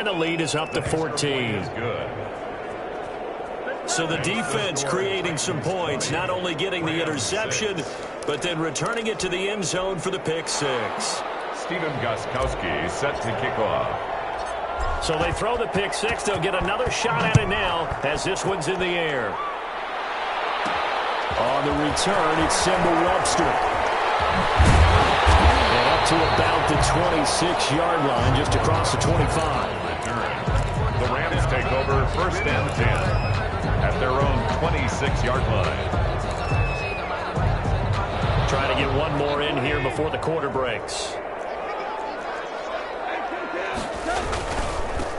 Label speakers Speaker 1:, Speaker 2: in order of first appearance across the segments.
Speaker 1: And the lead is up to 14. So the defense creating some points, not only getting the interception, but then returning it to the end zone for the pick six.
Speaker 2: Steven Gostkowski set to kick off.
Speaker 1: So they throw the pick six. They'll get another shot at it now as this one's in the air. On the return, it's Simba Webster. And up to about the 26-yard line, just across the 25.
Speaker 2: The Rams take over 1st and 10 at their own 26-yard line.
Speaker 1: Trying to get one more in here before the quarter breaks.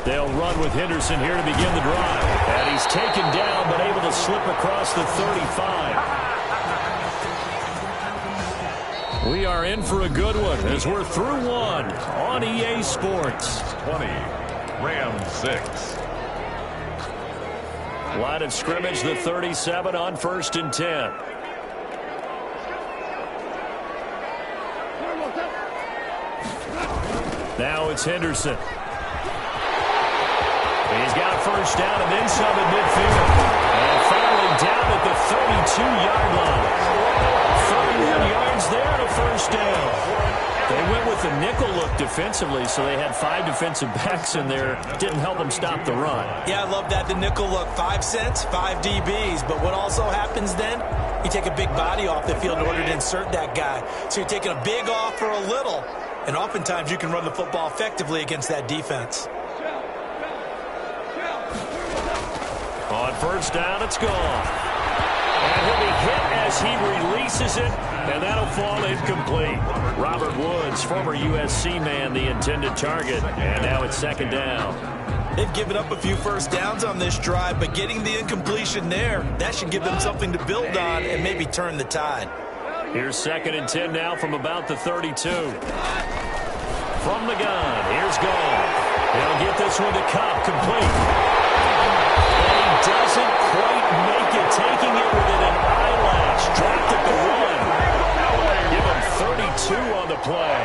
Speaker 1: They'll run with Henderson here to begin the drive. And he's taken down but able to slip across the 35. We are in for a good one as we're through one on EA Sports.
Speaker 2: 20, Rams 6.
Speaker 1: Line of scrimmage, the 37 on 1st and 10. Now it's Henderson. He's got a first down and then some at midfield. And finally down at the 32-yard line. 31 yards there and a first down. They went with the nickel look defensively, so they had 5 defensive backs in there. Didn't help them stop the run.
Speaker 3: Yeah, I love that, the nickel look. 5 cents, 5 DBs. But what also happens then, you take a big body off the field in order to insert that guy. So you're taking a big off for a little. And oftentimes you can run the football effectively against that defense.
Speaker 1: On first down, it's gone. And he'll be hit as he releases it, and that'll fall incomplete. Robert Woods, former USC man, the intended target, and now it's 2nd down.
Speaker 3: They've given up a few first downs on this drive, but getting the incompletion there, that should give them something to build on and maybe turn the tide.
Speaker 1: Here's 2nd and 10 now from about the 32. From the gun, here's Gold. He'll get this one to Cobb, complete. Doesn't quite make it, taking it within an eyelash. Dropped at the 1. Give him 32 on the play.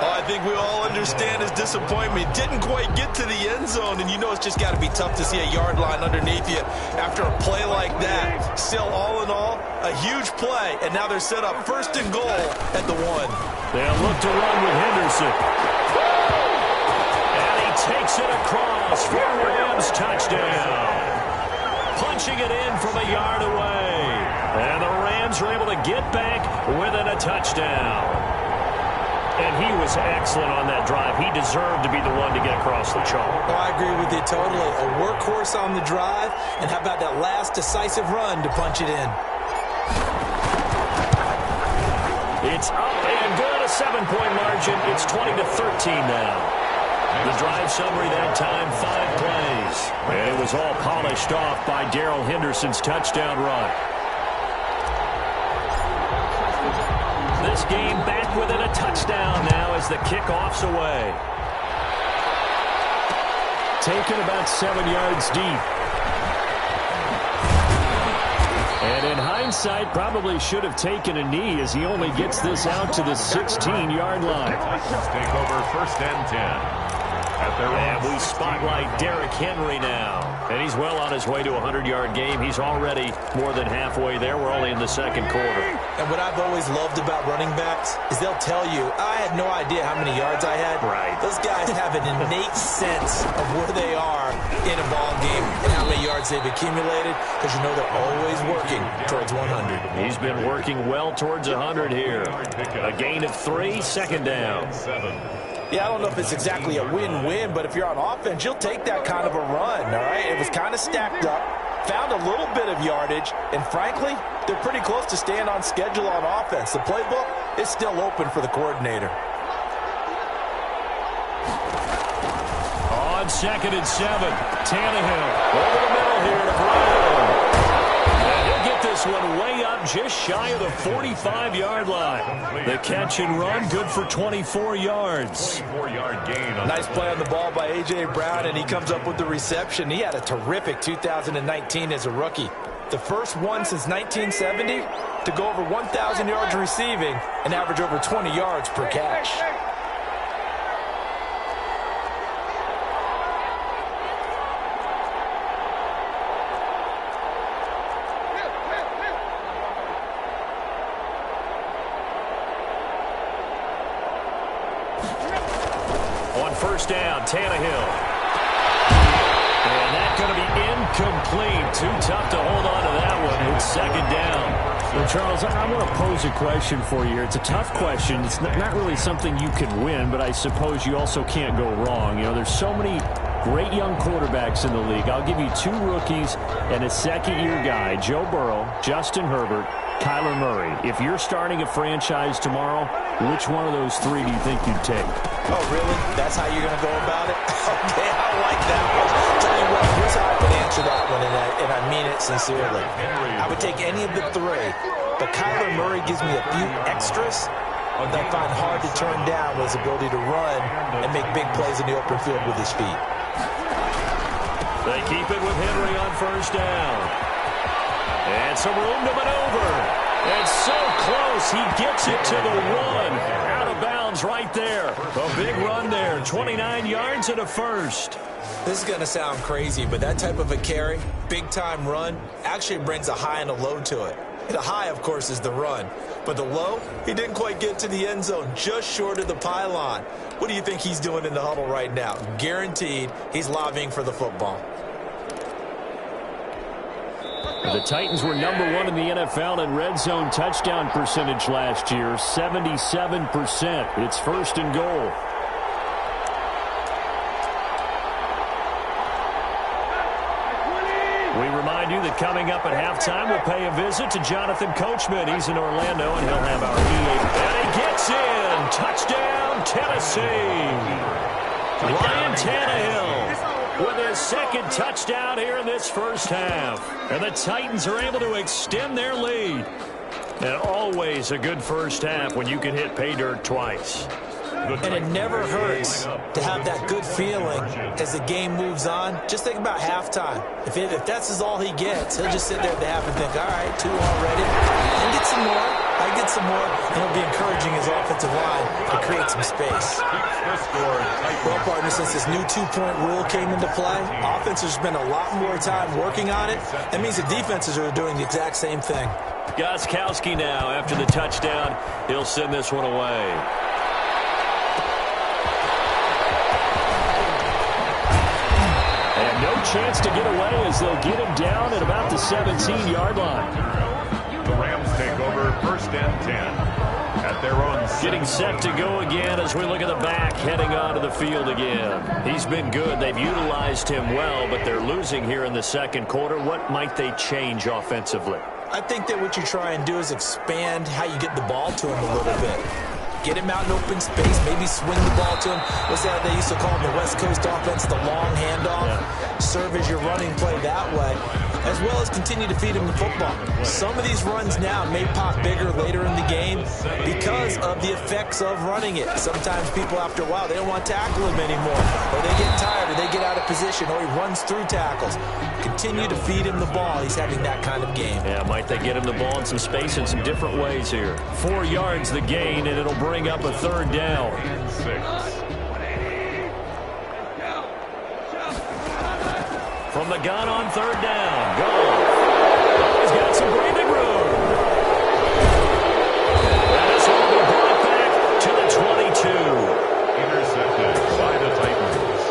Speaker 3: Oh, I think we all understand his disappointment. Didn't quite get to the end zone, and you know it's just got to be tough to see a yard line underneath you after a play like that. Still, all in all, a huge play, and now they're set up 1st and goal at the 1.
Speaker 1: They'll look to run with Henderson. And he takes it across for a Rams touchdown. Punching it in from a yard away. And the Rams are able to get back within a touchdown. And he was excellent on that drive. He deserved to be the one to get across the chalk.
Speaker 3: Oh, I agree with you totally. A workhorse on the drive. And how about that last decisive run to punch it in?
Speaker 1: It's up and good. A 7-point margin. It's 20-13 now. The drive summary that time, 5 plays. And it was all polished off by Darrell Henderson's touchdown run. This game back within a touchdown now as the kickoff's away. Taken about 7 yards deep. And in hindsight, probably should have taken a knee as he only gets this out to the 16-yard line.
Speaker 2: Take over 1st and 10.
Speaker 1: And we spotlight Derrick Henry now. And he's well on his way to a 100-yard game. He's already more than halfway there. We're only in the 2nd quarter.
Speaker 3: And what I've always loved about running backs is they'll tell you, I had no idea how many yards I had.
Speaker 1: Right.
Speaker 3: Those guys have an innate sense of where they are in a ball game and how many yards they've accumulated, because you know they're always working towards 100.
Speaker 1: He's been working well towards 100 here. A gain of 3, 2nd down.
Speaker 3: Yeah, I don't know if it's exactly a win-win, but if you're on offense, you'll take that kind of a run, all right? It was kind of stacked up, found a little bit of yardage, and frankly, they're pretty close to staying on schedule on offense. The playbook is still open for the coordinator.
Speaker 1: On 2nd and 7, Tannehill over the middle here to Brown. And he'll get this one way up just shy of the 45-yard line. The catch and run good for 24 yards.
Speaker 2: 24-yard gain.
Speaker 3: Nice play on the ball by A.J. Brown, and he comes up with the reception. He had a terrific 2019 as a rookie. The first one since 1970 to go over 1,000 yards receiving and average over 20 yards per catch.
Speaker 1: first down. Tannehill. And that's going to be incomplete. Too tough to hold on to that one. It's second down.
Speaker 4: Well, Charles, I want to pose a question for you here. It's a tough question. It's not really something you can win, but I suppose you also can't go wrong. You know, there's so many great young quarterbacks in the league. I'll give you 2 rookies and a second-year guy, Joe Burrow, Justin Herbert, Kyler Murray. If you're starting a franchise tomorrow, which one of those 3 do you think you'd take?
Speaker 3: Oh, really? That's how you're going to go about it? Okay, I like that one. Tell you what, here's how I would answer that one, and I mean it sincerely. I would take any of the 3, but Kyler Murray gives me a few extras that I find hard to turn down with his ability to run and make big plays in the open field with his feet.
Speaker 1: They keep it with Henry on first down. And some room to maneuver. And so close, he gets it to the 1. Out of bounds right there. A big run there, 29 yards and a first.
Speaker 3: This is going to sound crazy, but that type of a carry, big-time run, actually brings a high and a low to it. The high, of course, is the run. But the low, he didn't quite get to the end zone, just short of the pylon. What do you think he's doing in the huddle right now? Guaranteed he's lobbying for the football.
Speaker 4: The Titans were number 1 in the NFL in red zone touchdown percentage last year, 77%. It's first and goal. We remind you that coming up at halftime, we'll pay a visit to Jonathan Coachman. He's in Orlando, and he'll have our EA.
Speaker 1: And he gets in. Touchdown, Tennessee. Ryan Tannehill with his second touchdown here in this first half. And the Titans are able to extend their lead. And always a good first half when you can hit pay dirt twice.
Speaker 3: And it never hurts to have that good feeling as the game moves on. Just think about halftime. If that's all he gets, he'll just sit there at the half and think, all right, 2 already. And get some more. I get some more. And he'll be encouraging his offensive line to create some space. Well, partner, since this new 2-point rule came into play, offenses spend a lot more time working on it. That means the defenses are doing the exact same thing.
Speaker 1: Gostkowski now after the touchdown. He'll send this one away.
Speaker 4: No chance to get away as they'll get him down at about the 17-yard line.
Speaker 2: The Rams take over first and 10 at their own.
Speaker 1: Getting set to go again as we look at the back heading onto the field again. He's been good. They've utilized him well, but they're losing here in the second quarter. What might they change offensively?
Speaker 3: I think that what you try and do is expand how you get the ball to him a little bit. Get him out in open space, maybe swing the ball to him. What's that they used to call him, the West Coast offense, the long handoff. Yeah. Serve as your running play that way, as well as continue to feed him the football. Some of these runs now may pop bigger later in the game because of the effects of running it. Sometimes people, after a while, they don't want to tackle him anymore, or they get tired, or they get out of position, or he runs through tackles. Continue to feed him the ball. He's having that kind of game.
Speaker 1: Yeah, might they get him the ball in some space in some different ways here. 4 yards the gain, and it'll bring up a third down.
Speaker 2: 6.
Speaker 1: From the gun on third down. Go. Oh, he's got some breathing room. And this one will be brought back to the 22.
Speaker 2: Intercepted by the Titans.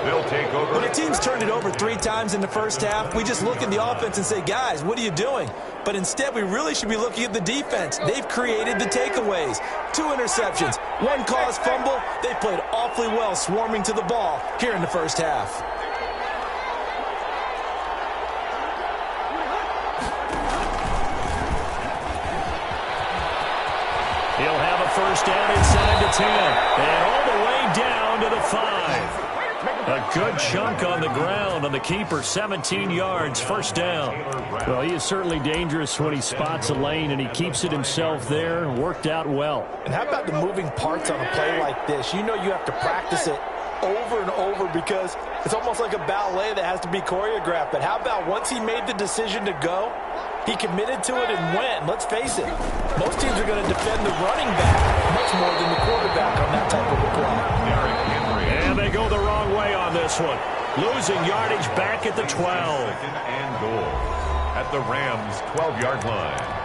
Speaker 2: They'll take over.
Speaker 3: When a team's turned it over 3 times in the first half, we just look at the offense and say, guys, what are you doing? But instead, we really should be looking at the defense. They've created the takeaways. 2 interceptions, 1 caused fumble. They played awfully well swarming to the ball here in the first half.
Speaker 1: He'll have a first down inside the 10. And all the way down to the 5. A good chunk on the ground on the keeper, 17 yards, first down.
Speaker 4: Well, he is certainly dangerous when he spots a lane, and he keeps it himself there. Worked out well.
Speaker 3: And how about the moving parts on a play like this? You know you have to practice it over and over because it's almost like a ballet that has to be choreographed. But how about once he made the decision to go, he committed to it and went. Let's face it, most teams are going to defend the running back much more than the quarterback on that type of a play.
Speaker 1: And they go the wrong way on this one. Losing yardage back at the 12.
Speaker 2: Second and goal at the Rams' 12-yard line.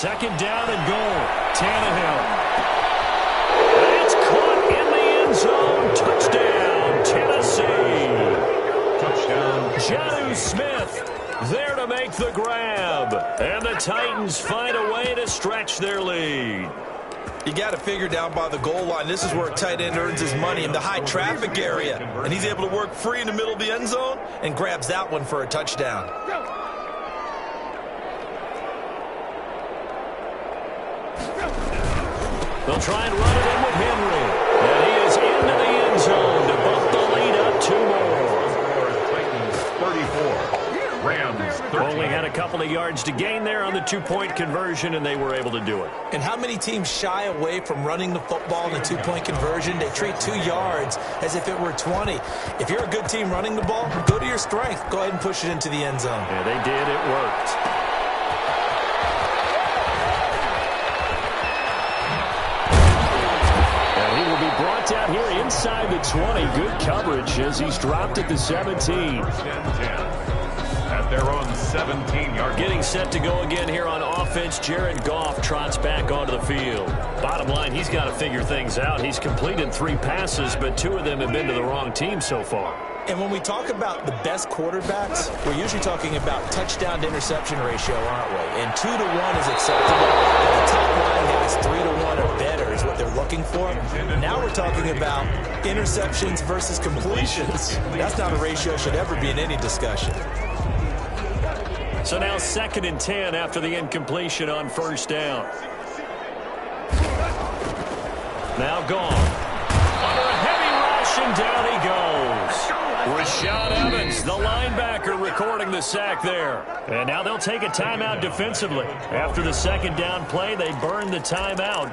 Speaker 1: second down and goal. Tannehill. It's caught in the end zone. Touchdown, Tennessee.
Speaker 2: Touchdown.
Speaker 1: Jonnu Smith there to make the grab. And the Titans find a way to stretch their lead.
Speaker 3: You got to figure down by the goal line. This is where a tight end earns his money in the high traffic area. And he's able to work free in the middle of the end zone and grabs that one for a touchdown.
Speaker 1: They'll try and run it in with Henry. And he is into the end zone to bump the lead up 2 more.
Speaker 2: Titans 34. Rams 13.
Speaker 1: Only had a couple of yards to gain there on the 2-point conversion, and they were able to do it.
Speaker 3: And how many teams shy away from running the football in a 2-point conversion? They treat 2 yards as if it were 20. If you're a good team running the ball, go to your strength. Go ahead and push it into the end zone.
Speaker 1: Yeah, they did. It worked. Brought out here inside the 20. Good coverage as he's dropped at the 17.
Speaker 2: At their own 17-yard.
Speaker 1: Getting set to go again here on offense. Jared Goff trots back onto the field. Bottom line, he's got to figure things out. He's completed 3 passes, but 2 of them have been to the wrong team so far.
Speaker 3: And when we talk about the best quarterbacks, we're usually talking about touchdown to interception ratio, aren't we? And 2 to 1 is acceptable. The top line has 3 to 1 or better is what they're looking for. Now we're talking about interceptions versus completions. That's not a ratio that should ever be in any discussion.
Speaker 1: So now 2nd and 10 after the incompletion on 1st down. Now gone. Under a heavy rush, and down he goes. Rashad Evans, the linebacker, recording the sack there. And now they'll take a timeout defensively. After the 2nd down play, they burn the timeout,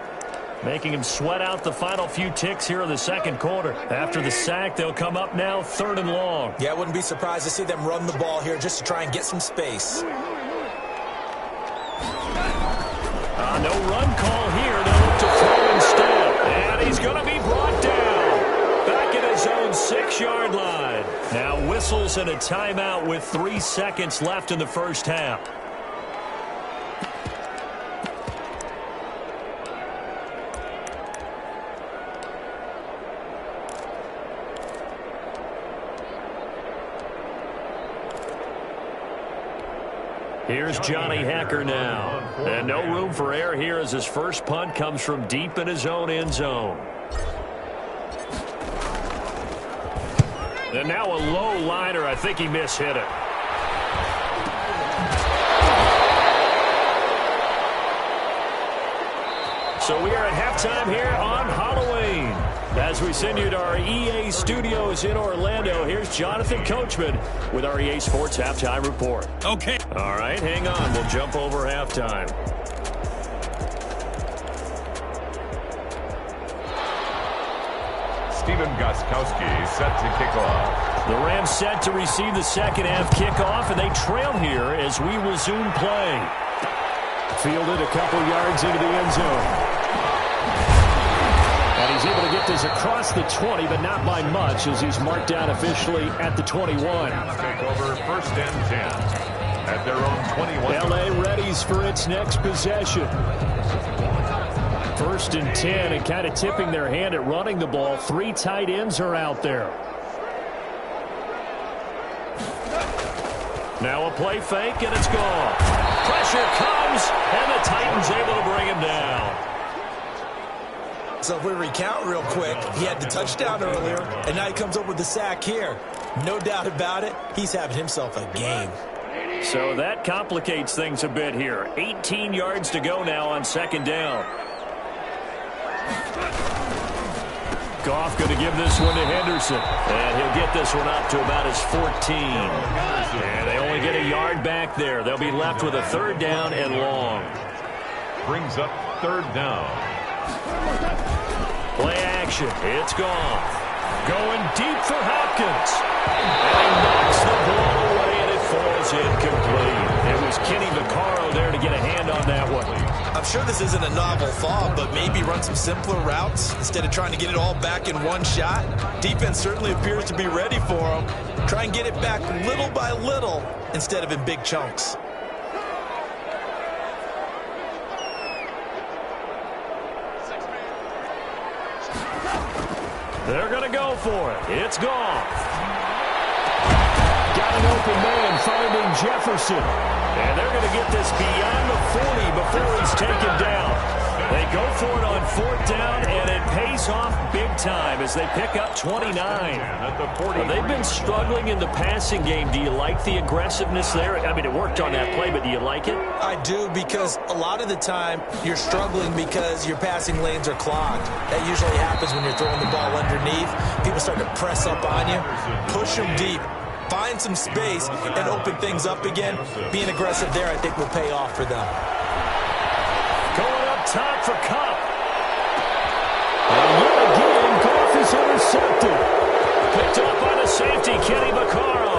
Speaker 1: making him sweat out the final few ticks here in the 2nd quarter. After the sack, they'll come up now 3rd and long.
Speaker 3: Yeah, I wouldn't be surprised to see them run the ball here just to try and get some space.
Speaker 1: No run call here. They'll look to throw instead. And he's going to be brought down. Back at his own 6-yard line. Now whistles and a timeout with 3 seconds left in the 1st half. Here's Johnny Hecker now. And no room for error here as his first punt comes from deep in his own end zone. And now a low liner. I think he mishit it. So we are at halftime here on Halloween. As we send you to our EA studios in Orlando, here's Jonathan Coachman with our EA Sports Halftime Report.
Speaker 5: Okay.
Speaker 1: All right, hang on. We'll jump over halftime.
Speaker 2: Steven Gostkowski set to kick off.
Speaker 1: The Rams set to receive the 2nd half kickoff, and they trail here as we resume play. Fielded a couple yards into the end zone. And he's able to get this across the 20, but not by much as he's marked down officially at the 21.
Speaker 2: Take over 1st and 10 at their own 21.
Speaker 1: L.A. readies for its next possession. 1st and 10, and kind of tipping their hand at running the ball. 3 tight ends are out there. Now a play fake, and it's gone. Pressure comes, and the Titans able to bring him down.
Speaker 3: So if we recount real quick, he had the touchdown earlier, and now he comes up with the sack here. No doubt about it, he's having himself a game.
Speaker 1: So that complicates things a bit here. 18 yards to go now on 2nd down. Goff going to give this one to Henderson. And he'll get this one up to about his 14. And they only get a yard back there. They'll be left with a 3rd down and long.
Speaker 2: Brings up 3rd down.
Speaker 1: Play action. It's gone. Going deep for Hopkins. And he knocks the ball away, and it falls incomplete. It was Kenny Vaccaro there to get a hand on that one.
Speaker 3: I'm sure this isn't a novel thought, but maybe run some simpler routes instead of trying to get it all back in one shot. Defense certainly appears to be ready for him. Try and get it back little by little instead of in big chunks.
Speaker 1: They're going to go for it. It's gone.
Speaker 4: Got an open man finding Jefferson.
Speaker 1: And they're going to get this beyond the 40 before he's taken down. They go for it on 4th down, and it pays off big time as they pick up 29. They've been struggling in the passing game. Do you like the aggressiveness there? I mean, it worked on that play, but do you like it?
Speaker 3: I do, because a lot of the time you're struggling because your passing lanes are clogged. That usually happens when you're throwing the ball underneath. People start to press up on you, push them deep, find some space, and open things up again. Being aggressive there, I think, will pay off for them.
Speaker 1: Going up top for Kupp. And yet again, Goff is intercepted. Picked up by the safety, Kenny Vaccaro.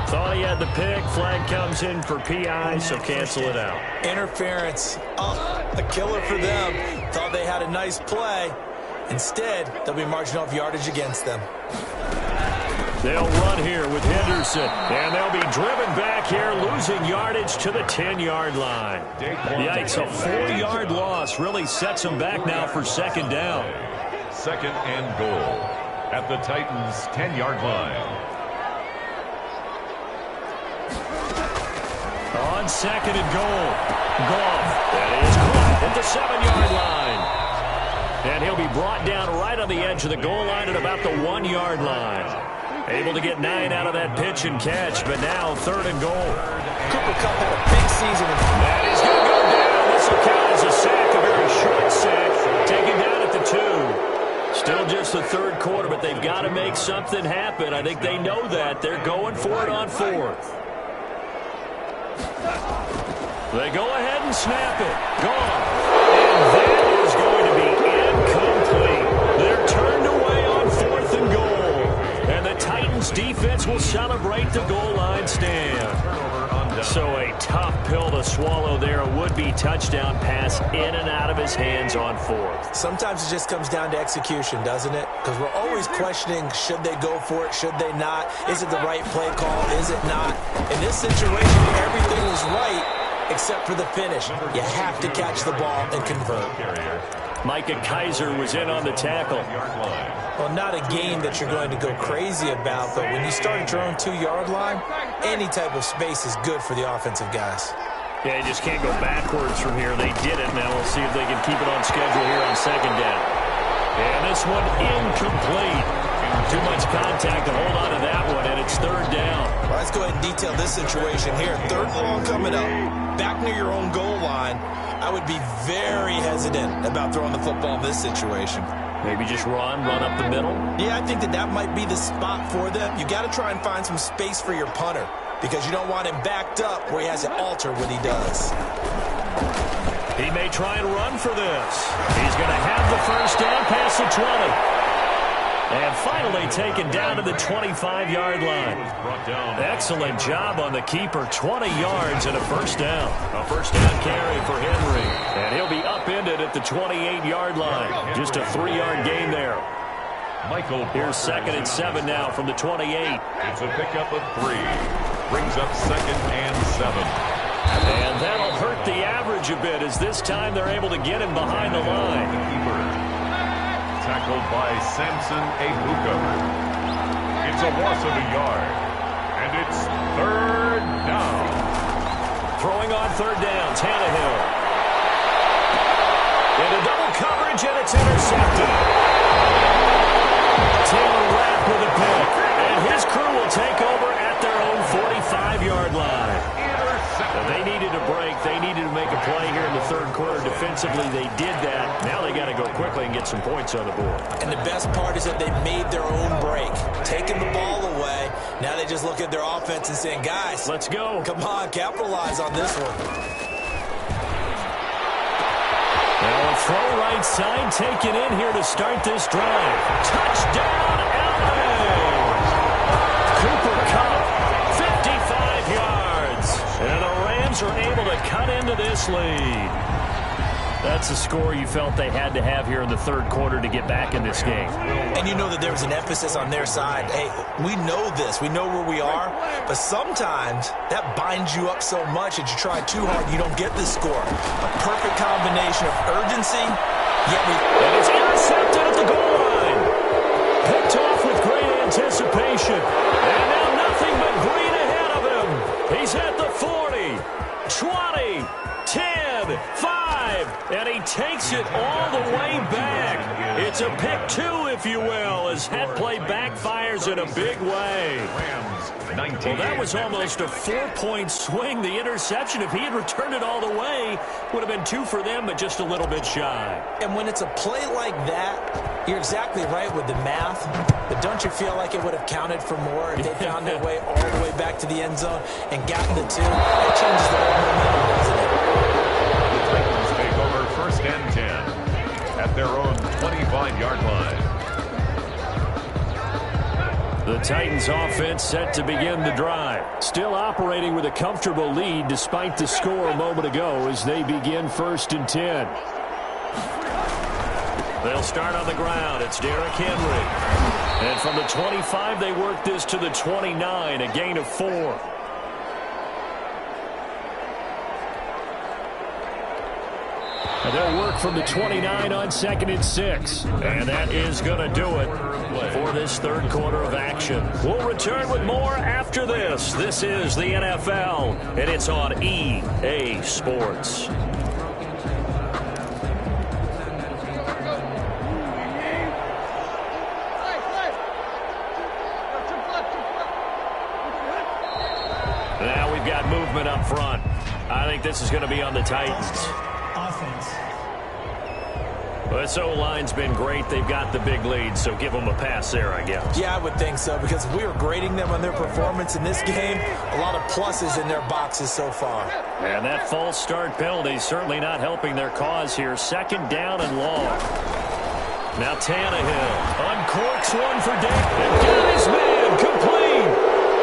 Speaker 1: Thought he had the pick. Flag comes in for PI, so cancel it out.
Speaker 3: Interference. Oh, a killer for them. Thought they had a nice play. Instead, they'll be marching off yardage against them.
Speaker 1: They'll run here with Henderson, and they'll be driven back here, losing yardage to the 10-yard line. Yikes, a 4-yard loss really sets them back now for 2nd down.
Speaker 2: 2nd and goal at the Titans' 10-yard line.
Speaker 1: On 2nd and goal, Goff, that is caught at the 7-yard line. And he'll be brought down right on the edge of the goal line at about the 1-yard line. Able to get 9 out of that pitch and catch, but now 3rd and goal.
Speaker 3: Cooper Kupp had a big season.
Speaker 1: That is going to go down. This will count as a sack, a very short sack. Taken down at the 2. Still just the 3rd quarter, but they've got to make something happen. I think they know that. They're going for it on 4th. They go ahead and snap it. Gone. And that is going to be incomplete. They're turned away on 4th and goal. And the Titans defense will celebrate the goal line stand. So a tough pill to swallow there. A would-be touchdown pass in and out of his hands on 4th.
Speaker 3: Sometimes it just comes down to execution, doesn't it? Because we're always questioning, should they go for it, should they not? Is it the right play call, is it not? In this situation, everything was right except for the finish. You have to catch the ball and convert.
Speaker 1: Micah Kaiser was in on the tackle.
Speaker 3: Well, not a game that you're going to go crazy about, but when you start at your own 2-yard line, any type of space is good for the offensive guys.
Speaker 1: Yeah, you just can't go backwards from here. They did it. Now we'll see if they can keep it on schedule here on 2nd down. And this one incomplete. Too much contact to hold on to that one, and it's 3rd down.
Speaker 3: Well, let's go ahead and detail this situation here. 3rd and long coming up, back near your own goal line. I would be very hesitant about throwing the football in this situation.
Speaker 1: Maybe just run up the middle?
Speaker 3: Yeah, I think that might be the spot for them. You got to try and find some space for your punter because you don't want him backed up where he has to alter what he does.
Speaker 1: He may try and run for this. He's going to have the 1st down past the 20. And finally taken down to the 25-yard line. Excellent job on the keeper. 20 yards and a 1st down. A 1st down carry for Henry. And he'll be upended at the 28-yard line. Just a 3-yard gain there. Here's 2nd and 7 now from the 28.
Speaker 2: It's a pickup of 3. Brings up 2nd and 7.
Speaker 1: And that'll hurt the average a bit as this time they're able to get him behind the line.
Speaker 2: Tackled by Samson Ebuka. It's a loss of a yard. And it's 3rd down.
Speaker 1: Throwing on 3rd down, Tannehill. Into double coverage, and it's intercepted. Taylor Rapp with a pick. And his crew will take over at their own 45-yard line. They needed a break. They needed to make a play here in the 3rd quarter. Defensively, they did that. Now they got to go quickly and get some points on the board.
Speaker 3: And the best part is that they made their own break, taking the ball away. Now they just look at their offense and saying, guys,
Speaker 1: let's go.
Speaker 3: Come on, capitalize on this one.
Speaker 1: Now a throw right side taken in here to start this drive. Touchdown, LA! Cooper Kupp, 55 yards. And the Rams are able to cut into this lead.
Speaker 4: That's the score you felt they had to have here in the third quarter to get back in this game.
Speaker 3: And you know that there was an emphasis on their side. Hey, we know this. We know where we are. But sometimes that binds you up so much that you try too hard, you don't get this score. A perfect combination of urgency, yet
Speaker 1: and it's intercepted at the goal line. Picked off with great anticipation. And now nothing but green ahead of him. He's at the 40, 20, 10, 5, and he takes it all the way back. It's a pick two, if you will, as head play backfires in a big way. Well, that was almost a 4-point swing. The interception, if he had returned it all the way, would have been 2 for them, but just a little bit shy.
Speaker 3: And when it's a play like that, you're exactly right with the math, but don't you feel like it would have counted for more if they found their way all the way back to the end zone and gotten the 2? That changes the whole momentum, doesn't it?
Speaker 2: The Titans take over 1st and 10 at their own 25-yard line.
Speaker 4: The Titans offense set to begin the drive. Still operating with a comfortable lead despite the score a moment ago as they begin 1st and 10.
Speaker 1: They'll start on the ground. It's Derrick Henry. And from the 25, they work this to the 29, a gain of 4.
Speaker 4: And they'll work from the 29 on 2nd and 6.
Speaker 1: And that is going to do it for this third quarter of action. We'll return with more after this. This is the NFL, and it's on EA Sports. Now we've got movement up front. I think this is going to be on the Titans. Well, this O-line's been great. They've got the big lead, so give them a pass there, I guess.
Speaker 3: Yeah, I would think so, because if we were grading them on their performance in this game, a lot of pluses in their boxes so far.
Speaker 4: And that false start penalty certainly not helping their cause here. 2nd down and long.
Speaker 1: Now Tannehill uncorks one for Dick. And got his man complete.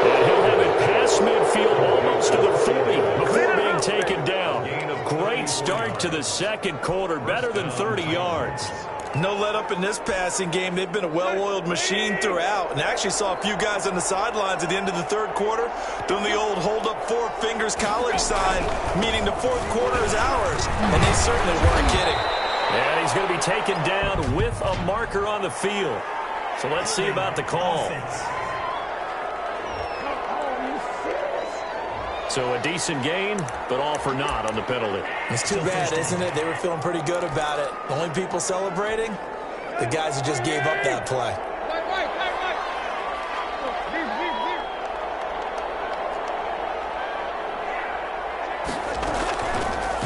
Speaker 1: And he'll have it past midfield almost to the 40 before being taken down. Great start to the second quarter, better than 30 yards.
Speaker 3: No let up in this passing game. They've been a well-oiled machine throughout, and actually saw a few guys on the sidelines at the end of the third quarter doing the old hold up 4 fingers college sign, meaning the fourth quarter is ours, and they certainly weren't kidding.
Speaker 1: And he's going to be taken down with a marker on the field. So let's see about the call. So a decent gain, but all for naught on the penalty.
Speaker 3: It's too bad, isn't it? They were feeling pretty good about it. The only people celebrating, the guys who just gave up that play.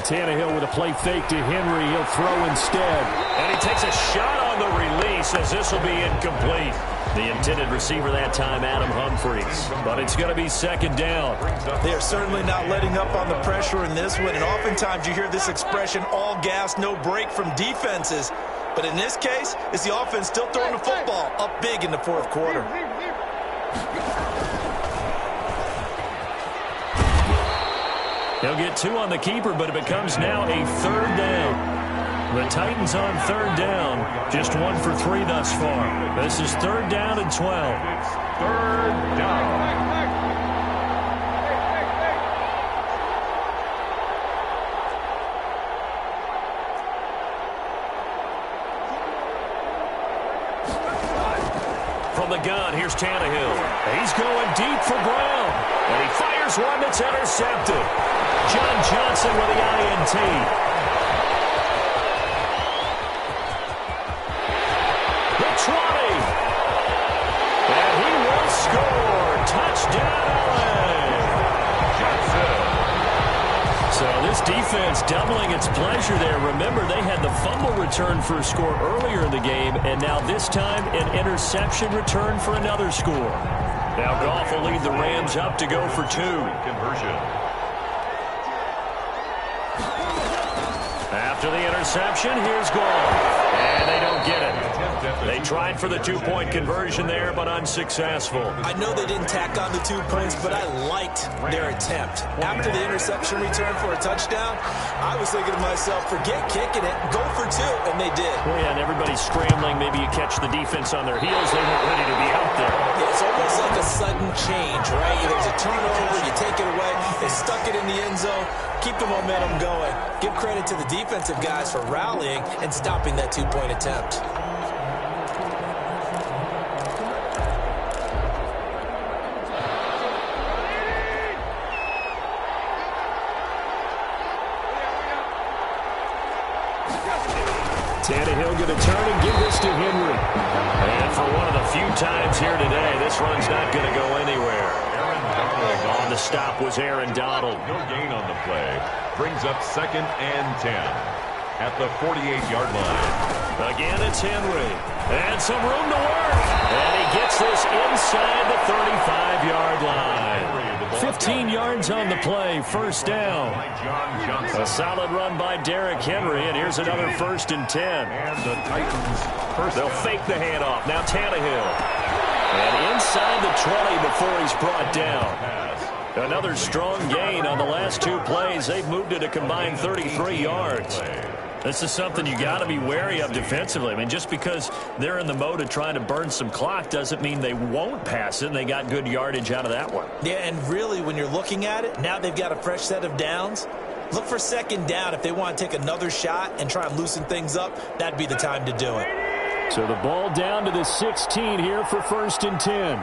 Speaker 4: Tannehill with a play fake to Henry. He'll throw instead.
Speaker 1: And he takes a shot on the release as this will be incomplete. The intended receiver that time, Adam Humphries. But it's going to be 2nd down.
Speaker 3: They are certainly not letting up on the pressure in this one. And oftentimes you hear this expression, all gas, no break from defenses. But in this case, it's the offense still throwing the football up big in the fourth quarter.
Speaker 4: He'll get 2 on the keeper, but it becomes now a 3rd down. The Titans on 3rd down, just 1 for 3 thus far. This is 3rd down and 12.
Speaker 2: It's 3rd down.
Speaker 1: From the gun, here's Tannehill. He's going deep for Brown. And he fires one that's intercepted. John Johnson with the INT. The 20. And he will score. Touchdown, LA. So this defense doubling its pleasure there. Remember, they had the fumble return for a score earlier in the game, and now this time an interception return for another score. Now Goff will lead the Rams up to go for 2.
Speaker 2: Conversion.
Speaker 1: After the interception, here's Goff. And they don't get it. They tried for the two-point conversion there, but unsuccessful.
Speaker 3: I know they didn't tack on the 2 points, but I liked their attempt. After the interception return for a touchdown, I was thinking to myself, forget kicking it, go for 2, and they did.
Speaker 1: Well, yeah, and everybody's scrambling. Maybe you catch the defense on their heels. They weren't ready to be out there.
Speaker 3: Yeah, it's almost like a sudden change, right? There's a turnover, you take it away, they stuck it in the end zone, keep the momentum going. Give credit to the defensive guys for rallying and stopping that 2-point attempt.
Speaker 1: Tannehill going to turn and give this to Henry. And for one of the few times here today, this run's not going to go anywhere.
Speaker 2: Aaron Donald
Speaker 1: On the stop was Aaron Donald.
Speaker 2: No gain on the play. Brings up 2nd and 10 at the 48-yard line.
Speaker 1: Again, it's Henry. And some room to work. And he gets this inside the 35-yard line. 15 yards on the play, first down.
Speaker 2: John Johnson.
Speaker 1: A solid run by Derrick Henry, and here's another 1st and 10.
Speaker 2: And the Titans first.
Speaker 1: They'll fake the handoff. Now Tannehill. And inside the 20 before he's brought down. Another strong gain on the last 2 plays. They've moved it a combined 33 yards. This is something you got to be wary of defensively. I mean, just because they're in the mode of trying to burn some clock doesn't mean they won't pass it, and they got good yardage out of that one.
Speaker 3: Yeah, and really, when you're looking at it, now they've got a fresh set of downs. Look for 2nd down. If they want to take another shot and try and loosen things up, that'd be the time to do it.
Speaker 4: So the ball down to the 16 here for 1st and 10.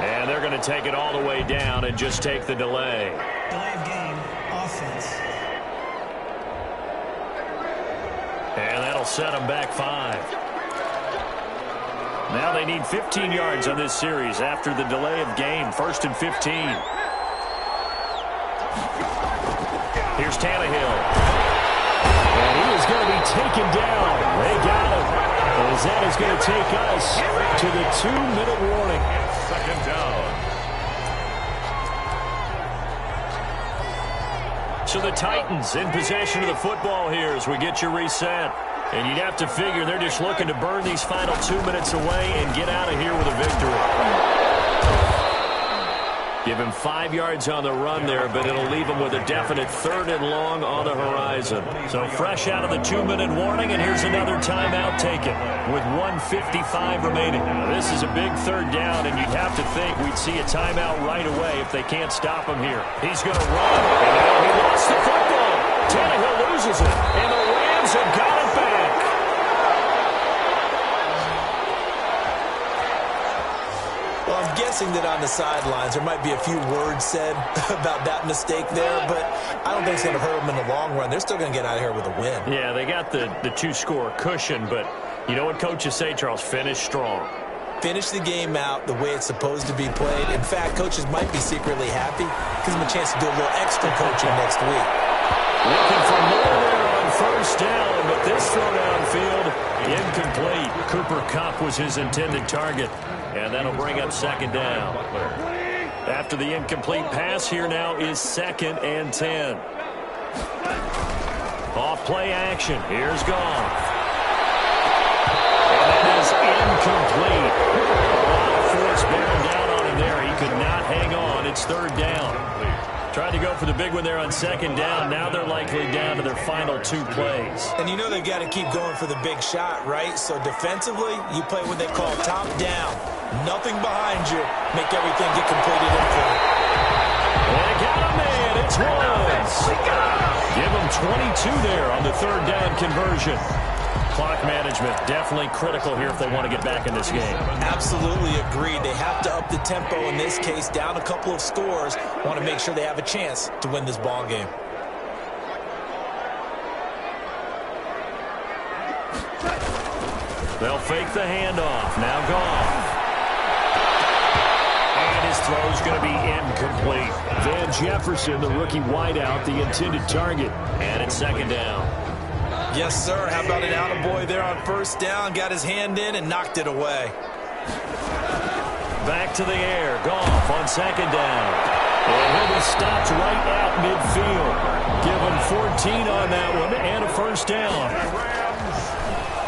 Speaker 1: And they're going to take it all the way down and just take the delay.
Speaker 5: Delay of game, offense.
Speaker 1: And that'll set them back 5. Now they need 15 yards on this series after the delay of game. 1st and 15. Here's Tannehill.
Speaker 4: And he is going to be taken down. They got him. As that is going to take us to the 2-minute warning.
Speaker 2: 2nd down.
Speaker 1: So the Titans in possession of the football here as we get you reset. And you'd have to figure they're just looking to burn these final 2 minutes away and get out of here with a victory. Give him 5 yards on the run there, but it'll leave him with a definite 3rd and long on the horizon. So fresh out of the 2-minute warning, and here's another timeout taken with 1:55 remaining. Now, this is a big 3rd down, and you'd have to think we'd see a timeout right away if they can't stop him here. He's going to run, and now he lost the football. Tannehill loses it, and the Rams have got it back.
Speaker 3: Well, I'm guessing that on the sidelines there might be a few words said about that mistake there, but I don't think it's going to hurt them in the long run. They're still going to get out of here with a win.
Speaker 1: Yeah, they got the 2-score cushion, but you know what coaches say, Charles? Finish strong.
Speaker 3: Finish the game out the way it's supposed to be played. In fact, coaches might be secretly happy. Gives them a chance to do a little extra coaching next week.
Speaker 1: Looking for more there on 1st down, but this throw downfield incomplete. Cooper Kupp was his intended target, and that'll bring up 2nd down. After the incomplete pass, here now is 2nd and 10. Off play action. Here's Goff. And that is incomplete. A lot of force bearing down on him there. He could not hang on. It's 3rd down. Tried to go for the big one there on 2nd down. Now they're likely down to their final 2 plays.
Speaker 3: And you know they've got to keep going for the big shot, right? So defensively, you play what they call top down. Nothing behind you. Make everything get completed in front.
Speaker 1: And got a man. It's Woods. Give them 22 there on the 3rd down conversion. Clock management definitely critical here if they want to get back in this game.
Speaker 3: Absolutely agreed. They have to up the tempo in this case, down a couple of scores. Want to make sure they have a chance to win this ball game.
Speaker 1: They'll fake the handoff. Now Goff. And his throw's going to be incomplete.
Speaker 4: Van Jefferson, the rookie wideout, the intended target.
Speaker 1: And it's 2nd down.
Speaker 3: Yes, sir. How about an attaboy there on 1st down? Got his hand in and knocked it away.
Speaker 1: back to the air. Goff on second down. And he'll be stopped right at midfield. Give him 14 on that one and a first down.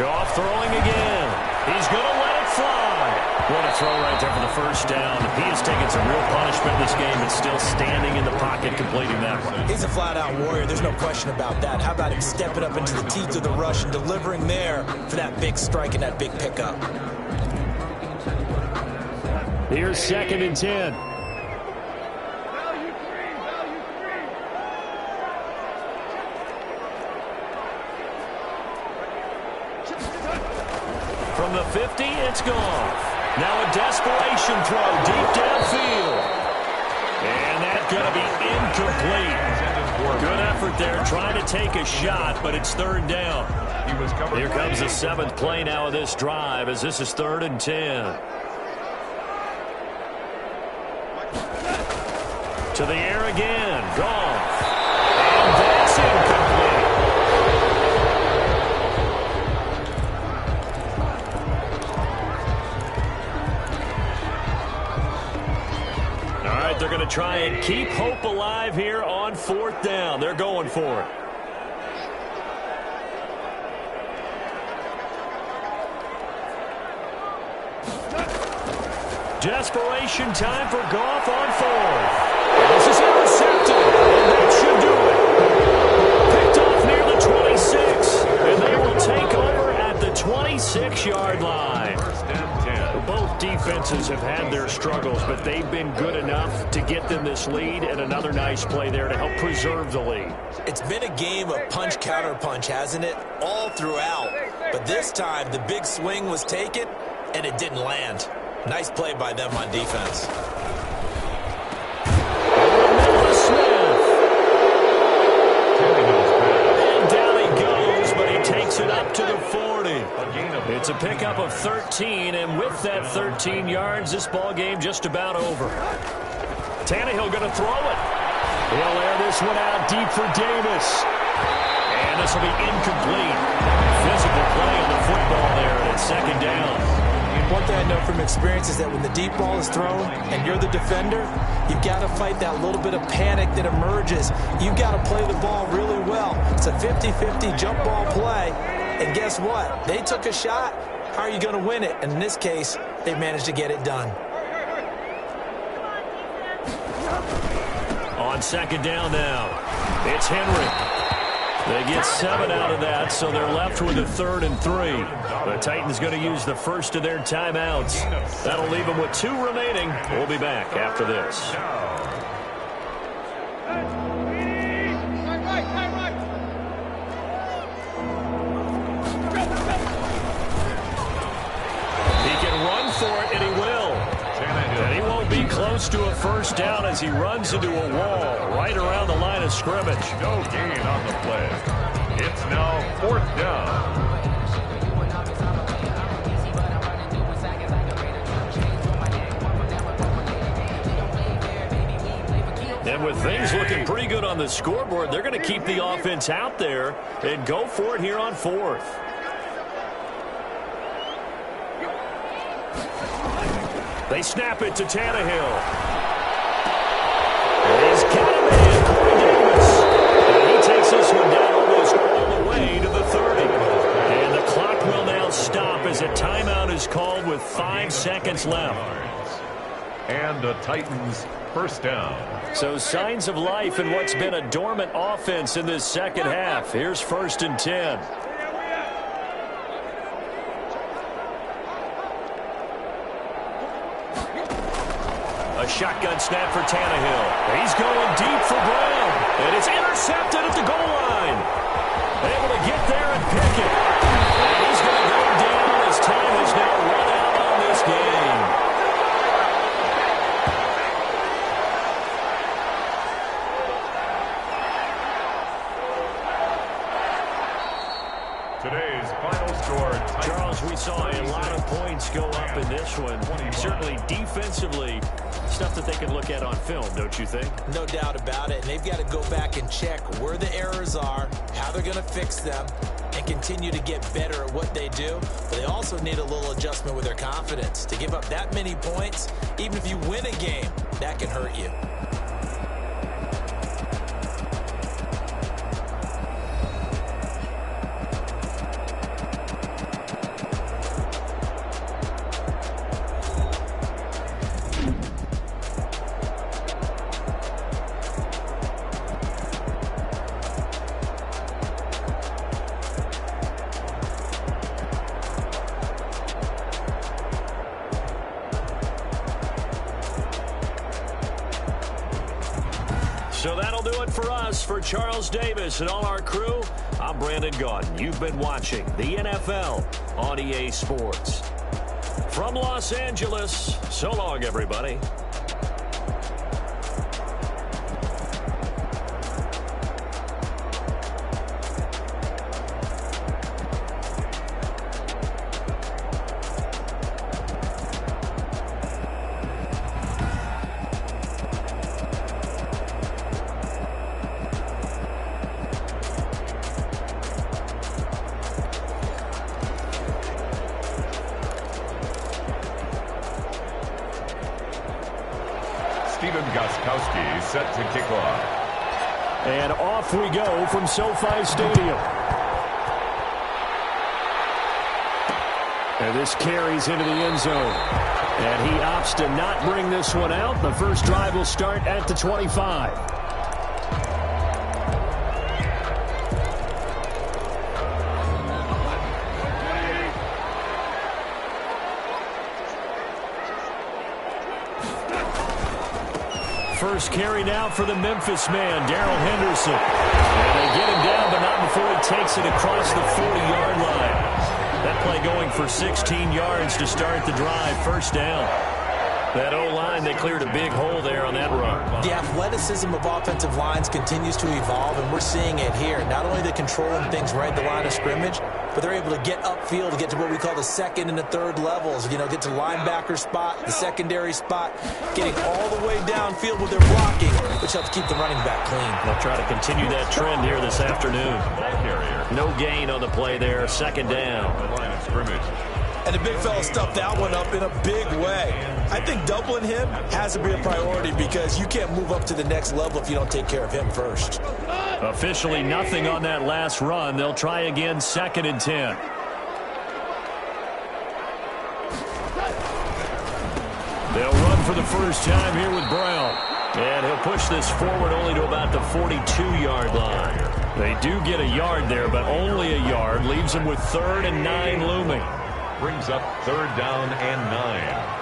Speaker 1: Goff throwing again. He's going to let it fly. What a throw right there for the first down. He has taken some real punishment in this game and still standing in the pocket completing that one.
Speaker 3: He's a flat-out warrior. There's no question about that. How about him stepping up into the teeth of the rush and delivering there for that big strike and that big pickup?
Speaker 4: Here's 2nd and 10.
Speaker 1: From the 50, it's Goff. Now a desperation throw deep downfield. And that's going to be incomplete. Good effort there trying to take a shot, but it's 3rd down. Here comes the 7th play now of this drive as this is 3rd and 10. To the air again. Goff. And that's incomplete. They're going to try and keep hope alive here on 4th down. They're going for it. Desperation time for Goff on 4th. This is intercepted, and that should do it. Picked off near the 26, and they will take over at the 26-yard line. Both defenses have had their struggles, but they've been good enough to get them this lead, and another nice play there to help preserve the lead.
Speaker 3: It's been a game of punch-counter-punch, hasn't it? All throughout. But this time, the big swing was taken, and it didn't land. Nice play by them on defense.
Speaker 1: And down he goes, but he takes it up to the 40. It's a pickup of 13, and with that 13 yards, this ball game just about over. Tannehill going to throw it. He'll air this one out deep for Davis. And this will be incomplete. Physical play on the football there, and it's 2nd down.
Speaker 3: One thing I know from experience is that when the deep ball is thrown and you're the defender, you've got to fight that little bit of panic that emerges. You've got to play the ball really well. It's a 50-50 jump ball play. And guess what? They took a shot. How are you going to win it? And in this case, they managed to get it done.
Speaker 1: On 2nd down now, it's Henry. They get 7 out of that, so they're left with a 3rd and 3. The Titans going to use the first of their timeouts. That'll leave them with 2 remaining. We'll be back after this. He can run for it, and he will. And he won't be close to a first down as he runs into a wall right around the line of scrimmage.
Speaker 2: No gain on the play. It's now 4th down.
Speaker 1: And with things looking pretty good on the scoreboard, they're going to keep the offense out there and go for it here on 4th. They snap it to Tannehill. And he's got him in, Corey Davis. And he takes this one down almost all the way to the 30. And the clock will now stop as a timeout is called with 5 seconds left.
Speaker 2: And the Titans first down.
Speaker 1: So signs of life in what's been a dormant offense in this second half. Here's 1st and 10. A shotgun snap for Tannehill. He's going deep for Brown. And it's intercepted at the goal line. Able to get there and pick it. And he's going to go down as time has now run out on this game.
Speaker 2: Today's final score.
Speaker 4: Charles, we saw a lot of points go up in this one. Certainly defensively, stuff that they can look at on film, don't you think?
Speaker 3: No doubt about it. And they've got to go back and check where the errors are, how they're going to fix them, and continue to get better at what they do. But they also need a little adjustment with their confidence. To give up that many points, even if you win a game, that can hurt you.
Speaker 1: So that'll do it for us. For Charles Davis and all our crew, I'm Brandon Gaudin. You've been watching the NFL on EA Sports. From Los Angeles, so long, everybody.
Speaker 2: Stephen Gostkowski set to kick off.
Speaker 4: And off we go from SoFi Stadium. And this carries into the end zone. And he opts to not bring this one out. The first drive will start at the 25. First carry now for the Memphis man, Darrell Henderson. And they get him down, but not before he takes it across the 40-yard line. That play going for 16 yards to start the drive. First down. That O-line, they cleared a big hole there on that run.
Speaker 3: The athleticism of offensive lines continues to evolve, and we're seeing it here. Not only the controlling things right at the line of scrimmage, but they're able to get upfield to get to what we call the second and the third levels. You know, get to linebacker spot, the secondary spot, getting all the way downfield with their blocking, which helps keep the running back clean.
Speaker 1: They'll try to continue that trend here this afternoon. No gain on the play there. Second down.
Speaker 2: The line of scrimmage.
Speaker 3: And the big fella stuffed that one up in a big way. I think doubling him has to be a priority because you can't move up to the next level if you don't take care of him first.
Speaker 4: Officially nothing on that last run. They'll try again, second and 10. They'll run for the first time here with Brown. And he'll push this forward only to about the 42-yard line. They do get a yard there, but only a yard. Leaves them with 3rd and 9 looming.
Speaker 2: Brings up 3rd down and 9.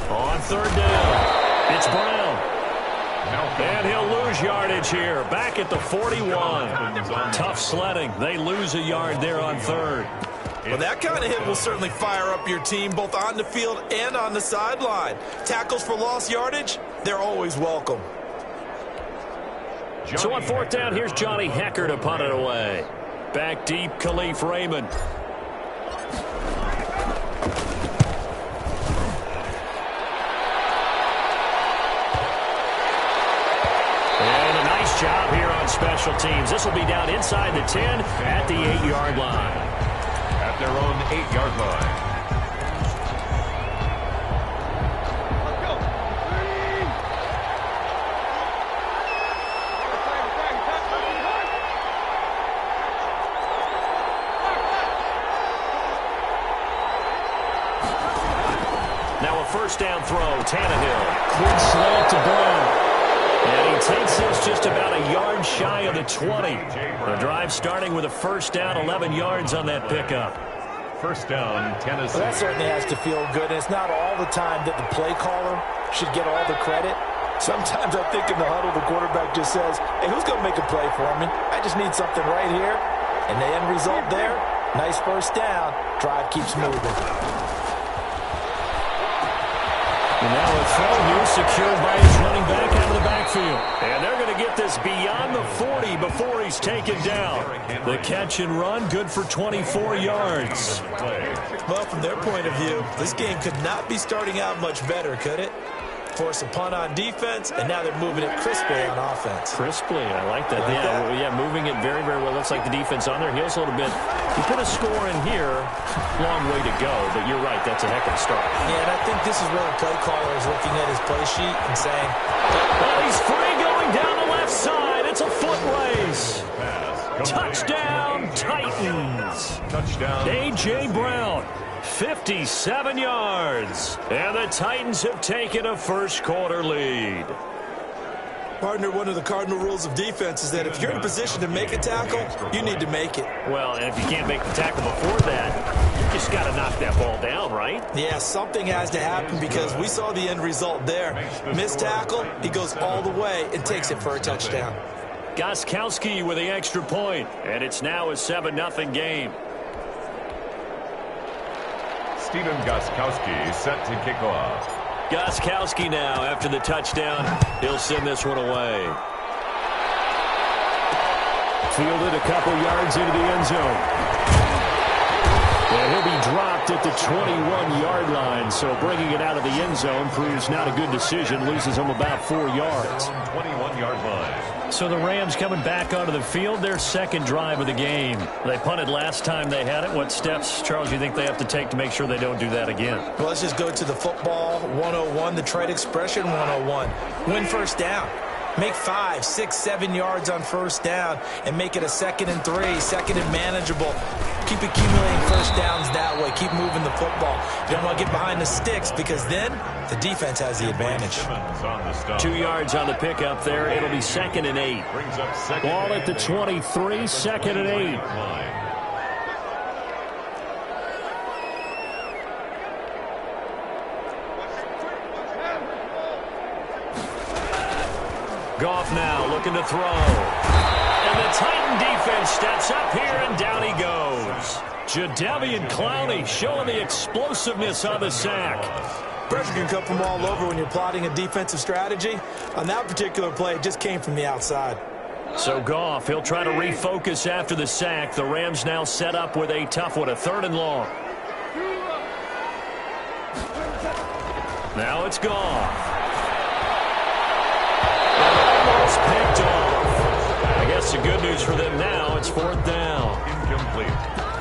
Speaker 4: On 3rd down, it's Brown. And he'll lose yardage here. Back at the 41. Tough sledding. They lose a yard there on 3rd.
Speaker 3: Well, that kind of hit will certainly fire up your team both on the field and on the sideline. Tackles for lost yardage, they're always welcome.
Speaker 4: So on 4th down, here's Johnny Hecker to punt it away. Back deep, Khalif Raymond. And a nice job here on special teams. This will be down inside the 10 at the 8-yard line.
Speaker 2: At their own 8-yard line.
Speaker 4: First down throw, Tannehill. Quick slant to Brown. And he takes this just about a yard shy of the 20. The drive starting with a first down, 11 yards on that pickup.
Speaker 2: First down, Tennessee.
Speaker 3: Well, that certainly has to feel good. And it's not all the time that the play caller should get all the credit. Sometimes I think in the huddle, the quarterback just says, hey, who's going to make a play for me? I just need something right here. And the end result there, nice first down. Drive keeps moving.
Speaker 4: And now a throw here secured by his running back out of the backfield. And they're going to get this beyond the 40 before he's taken down. The catch and run, good for 24 yards.
Speaker 3: Well, from their point of view, this game could not be starting out much better, could it? Force a punt on defense, and now they're moving it crisply on offense.
Speaker 4: Crisply, I like that. Yeah, moving it very, very well. Looks like the defense on their heels a little bit. You put a score in here, long way to go, but you're right, that's a heck of a start.
Speaker 3: Yeah, and I think this is where the play caller is looking at his play sheet and saying,
Speaker 4: oh, he's free going down the left side. It's a foot race. Touchdown, Titans.
Speaker 2: Touchdown.
Speaker 4: A.J. Brown. 57 yards. And the Titans have taken a first-quarter lead.
Speaker 3: Partner, one of the cardinal rules of defense is that if you're in a position to make a tackle, you need to make it.
Speaker 4: Well, and if you can't make the tackle before that, you just got to knock that ball down, right?
Speaker 3: Yeah, something has to happen because we saw the end result there. Missed tackle, he goes all the way and takes it for a touchdown.
Speaker 4: Gostkowski with the extra point, and it's now a 7-0 game.
Speaker 2: Steven Gostkowski is set to kick off.
Speaker 4: Gostkowski now, after the touchdown, he'll send this one away. Fielded a couple yards into the end zone. And he'll be dropped at the 21-yard line, so bringing it out of the end zone proves not a good decision, loses him about 4 yards.
Speaker 2: 21-yard line.
Speaker 4: So the Rams coming back onto the field, their second drive of the game. They punted last time they had it. What steps, Charles, you think they have to take to make sure they don't do that again?
Speaker 3: Well, let's just go to the football 101, the trade expression 101. Win first down. Make 5, 6, 7 yards on first down and make it a 2nd and 3, 2nd and manageable. Keep accumulating first downs that way. Keep moving the football. You don't want to get behind the sticks because then the defense has the advantage.
Speaker 4: 2 yards on the pickup there. It'll be 2nd and 8. Ball at the 23, 2nd and 8. Goff now looking to throw. And the Titan defense steps up here, and down he goes. Jadeveon Clowney showing the explosiveness on the sack.
Speaker 3: Pressure can come from all over when you're plotting a defensive strategy. On that particular play, it just came from the outside.
Speaker 4: So Goff, he'll try to refocus after the sack. The Rams now set up with a tough one, a 3rd and long. Now it's Goff. Picked off. I guess the good news for them now, it's 4th down.
Speaker 2: Incomplete.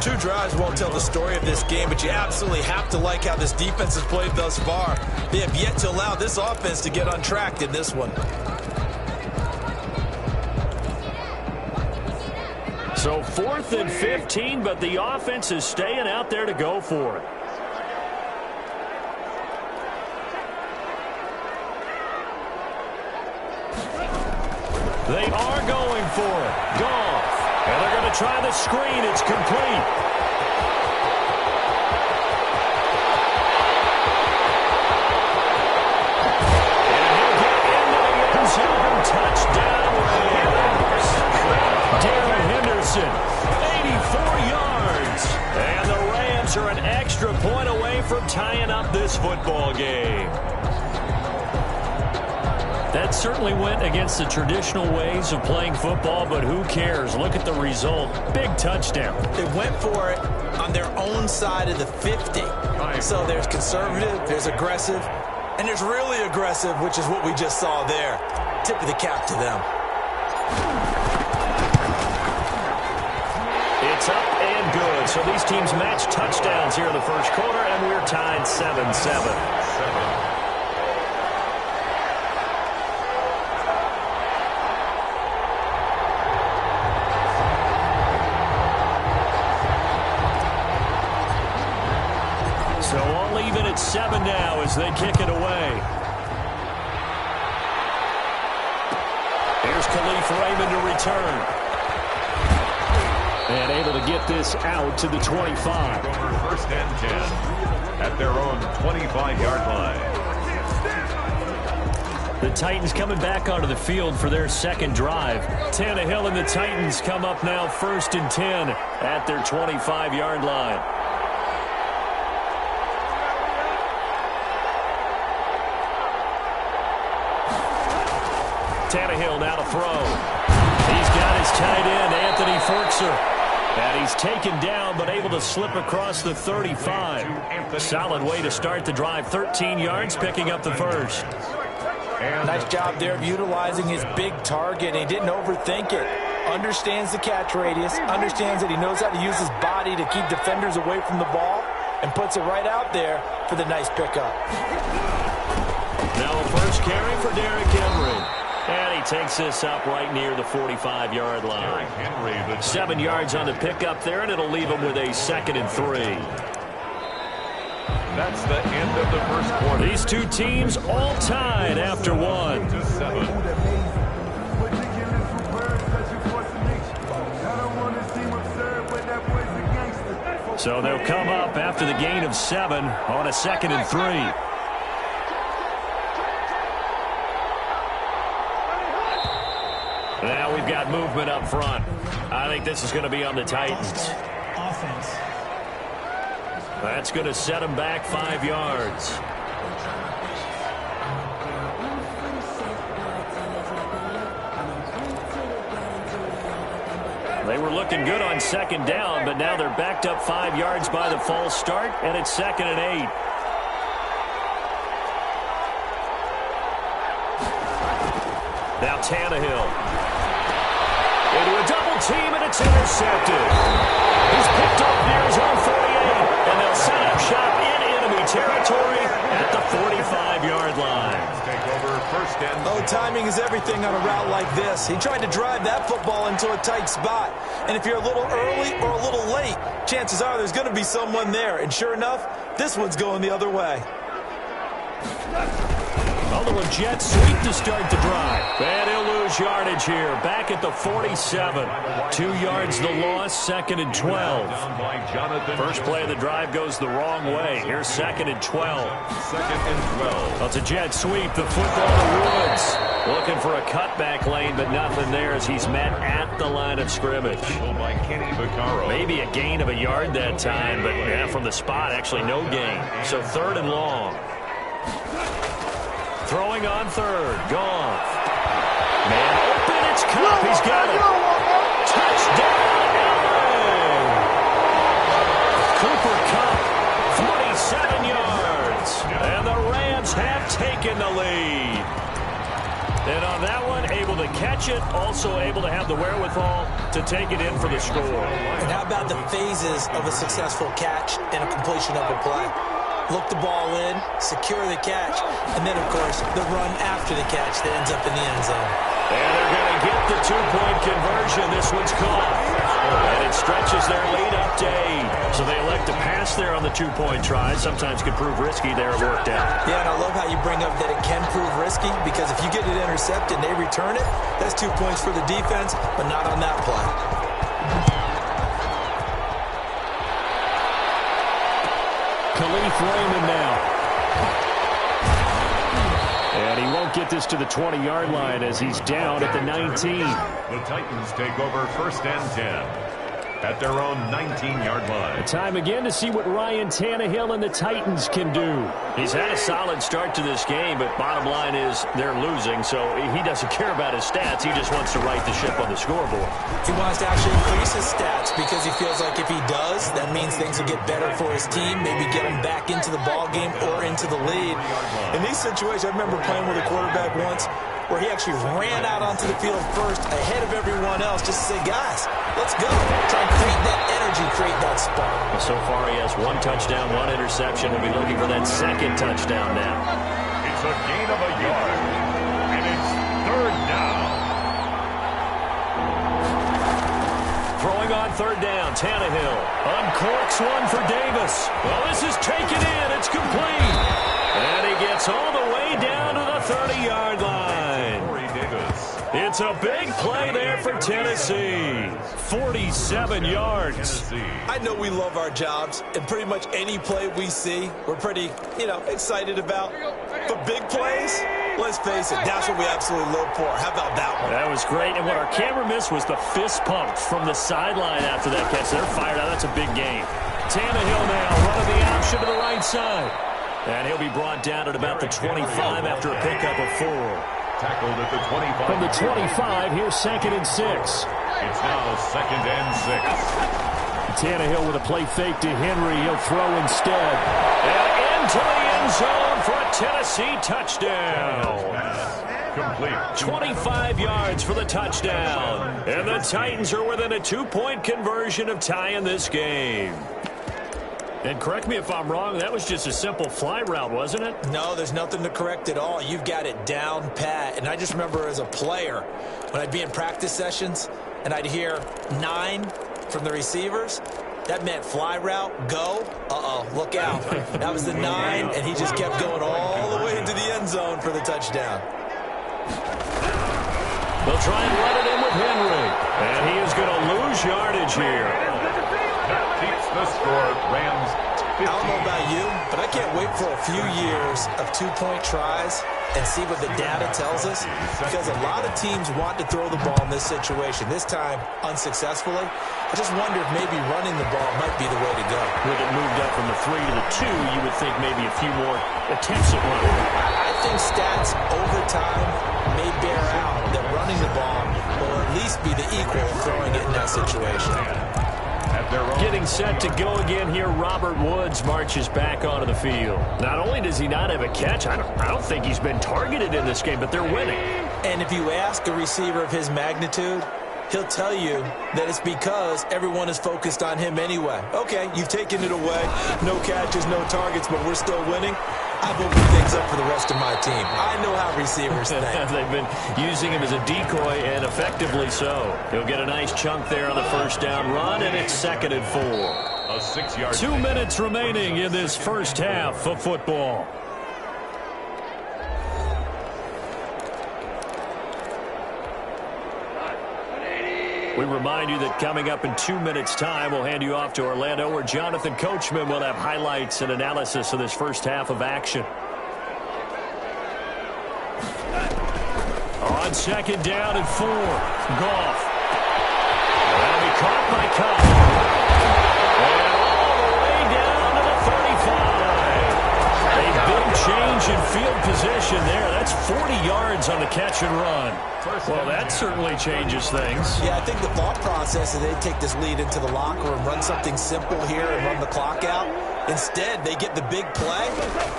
Speaker 3: 2 drives won't tell the story of this game, but you absolutely have to like how this defense has played thus far. They have yet to allow this offense to get untracked in this one.
Speaker 4: So 4th and 15, but the offense is staying out there to go for it. They are going for it. Goff. And they're going to try the screen. It's complete. And he'll get into the end zone. Touchdown, Rams. Darrell Henderson, 84 yards. And the Rams are an extra point away from tying up this football game. That certainly went against the traditional ways of playing football, but who cares? Look at the result. Big touchdown.
Speaker 3: They went for it on their own side of the 50. So there's conservative, there's aggressive, and there's really aggressive, which is what we just saw there. Tip of the cap to them.
Speaker 4: It's up and good. So these teams match touchdowns here in the first quarter, and we're tied 7-7. So all even at 7 now as they kick it away. Here's Khalif Raymond to return. And able to get this out to the 25.
Speaker 2: Over 1st and 10 at their own 25-yard line.
Speaker 4: The Titans coming back onto the field for their second drive. Tannehill and the Titans come up now 1st and 10 at their 25-yard line.
Speaker 1: Tannehill now to throw. He's got his tight end, Anthony Ferkser. And he's taken down, but able to slip across the 35. Solid way to start the drive. 13 yards, picking up the first.
Speaker 3: Nice job there of utilizing his big target. He didn't overthink it. Understands the catch radius. Understands that he knows how to use his body to keep defenders away from the ball. And puts it right out there for the nice pickup.
Speaker 1: Now a first carry for Derrick Henry. And he takes this up right near the 45-yard line. 7 yards on the pickup there, and it'll leave him with a 2nd and 3.
Speaker 2: That's the end of the first quarter.
Speaker 1: These two teams all tied after one.
Speaker 2: 7.
Speaker 1: So they'll come up after the gain of 7 on a 2nd and 3. Now we've got movement up front. I think this is going to be on the Titans.
Speaker 5: Offense.
Speaker 1: That's going to set them back 5 yards. They were looking good on 2nd down, but now they're backed up 5 yards by the false start, and it's 2nd and 8. Now Tannehill. Into a double team, and it's intercepted. He's picked off near his own 48, and they'll set up shop in enemy territory at the 45-yard line.
Speaker 2: Take over first and...
Speaker 3: Oh, timing is everything on a route like this. He tried to drive that football into a tight spot. And if you're a little early or a little late, chances are there's going to be someone there. And sure enough, this one's going the other way.
Speaker 1: A little jet sweep to start the drive. And he'll lose yardage here. Back at the 47. 2 yards the loss, 2nd and 12. First play of the drive goes the wrong way. Here's 2nd and 12.
Speaker 2: 2nd and 12.
Speaker 1: That's a jet sweep. The football to Woods. Looking for a cutback lane, but nothing there as he's met at the line of scrimmage.
Speaker 2: By Kenny Vaccaro.
Speaker 1: Maybe a gain of a yard that time, but yeah, from the spot, actually no gain. So 3rd and long. Throwing on 3rd. Goff. Man open. It's Kupp. He's got it. Touchdown, LA. Cooper Kupp, 47 yards. And the Rams have taken the lead. And on that one, able to catch it, also able to have the wherewithal to take it in for the score.
Speaker 3: And how about the phases of a successful catch and a completion of a play? Look the ball in, secure the catch, and then, of course, the run after the catch that ends up in the end zone.
Speaker 1: And they're going to get the 2-point conversion. This one's caught. And it stretches their lead up to 8. So they elect to pass there on the 2-point try. Sometimes could prove risky there. It worked out.
Speaker 3: Yeah, and I love how you bring up that it can prove risky, because if you get it intercepted and they return it, that's 2 points for the defense, but not on that play.
Speaker 1: Khalif Raymond now. And he won't get this to the 20-yard line as he's down at the 19.
Speaker 2: The Titans take over 1st and 10 at their own 19-yard line.
Speaker 1: Time again to see what Ryan Tannehill and the Titans can do. He's had a solid start to this game, but bottom line is they're losing, so he doesn't care about his stats. He just wants to right the ship on the scoreboard.
Speaker 3: He wants to actually increase his stats because he feels like if he does, that means things will get better for his team, maybe get him back into the ball game or into the lead. In these situations, I remember playing with a quarterback once where he actually ran out onto the field first ahead of everyone else just to say, guys, let's go. Try and create that energy, create that spark.
Speaker 1: Well, so far he has 1 touchdown, 1 interception. He'll be looking for that 2nd touchdown now.
Speaker 2: It's a gain of a yard, and it's 3rd down.
Speaker 1: Throwing on 3rd down, Tannehill uncorks one for Davis. Well, this is taken in. It's complete. And he gets all the way down to the 30-yard line. It's a big play there for Tennessee. 47 yards.
Speaker 3: I know we love our jobs, and pretty much any play we see, we're pretty, excited about. But big plays, let's face it, that's what we absolutely live for. How about that one?
Speaker 1: That was great. And what our camera missed was the fist pump from the sideline after that catch. They're fired out. That's a big game. Tannehill now running the option to the right side. And he'll be brought down at about the 25 after a pickup of 4.
Speaker 2: Tackled at the 25.
Speaker 4: From the 25, here's 2nd and 6.
Speaker 2: It's now 2nd and 6.
Speaker 4: Tannehill with a play fake to Henry. He'll throw instead.
Speaker 1: And into the end zone for a Tennessee touchdown.
Speaker 2: Complete.
Speaker 1: 25 yards for the touchdown. And the Titans are within a 2-point conversion of tying this game.
Speaker 4: And correct me if I'm wrong, that was just a simple fly route, wasn't it?
Speaker 3: No, there's nothing to correct at all. You've got it down pat. And I just remember as a player, when I'd be in practice sessions and I'd hear 9 from the receivers, that meant fly route, go, look out. That was the 9, and he just kept going all the way into the end zone for the touchdown.
Speaker 1: They'll try and run it in with Henry. And he is going to lose yardage here.
Speaker 2: That keeps the score. Rams 15.
Speaker 3: I don't know about you, but I can't wait for a few years of 2-point tries and see what the data tells us, because a lot of teams want to throw the ball in this situation. This time, unsuccessfully. I just wonder if maybe running the ball might be the way to go.
Speaker 4: With it moved up from the 3 to the 2, you would think maybe a few more attempts at running.
Speaker 3: I think stats over time may bear out that running the ball will at least be the equal of throwing it in that situation.
Speaker 4: Getting set to go again here, Robert Woods marches back onto the field. Not only does he not have a catch, I don't think he's been targeted in this game, but they're winning.
Speaker 3: And if you ask a receiver of his magnitude, he'll tell you that it's because everyone is focused on him anyway. Okay, you've taken it away. No catches, no targets, but we're still winning. I've opened things up for the rest of my team. I know how receivers think.
Speaker 4: They've been using him as a decoy, and effectively so. He'll get a nice chunk there on the first down run, and it's 2nd and 4.
Speaker 2: A 6-yard.
Speaker 4: 2 minutes remaining in this first half of football. We remind you that coming up in 2 minutes' time, we'll hand you off to Orlando, where Jonathan Coachman will have highlights and analysis of this first half of action. On 2nd down and 4, Goff. That'll be caught by Cup. And all the way down to the 35. A big change in field position there. That's 40 yards on the catch and run. Well, that certainly changes things.
Speaker 3: Yeah, I think the thought process is they take this lead into the locker room, run something simple here and run the clock out. Instead, they get the big play.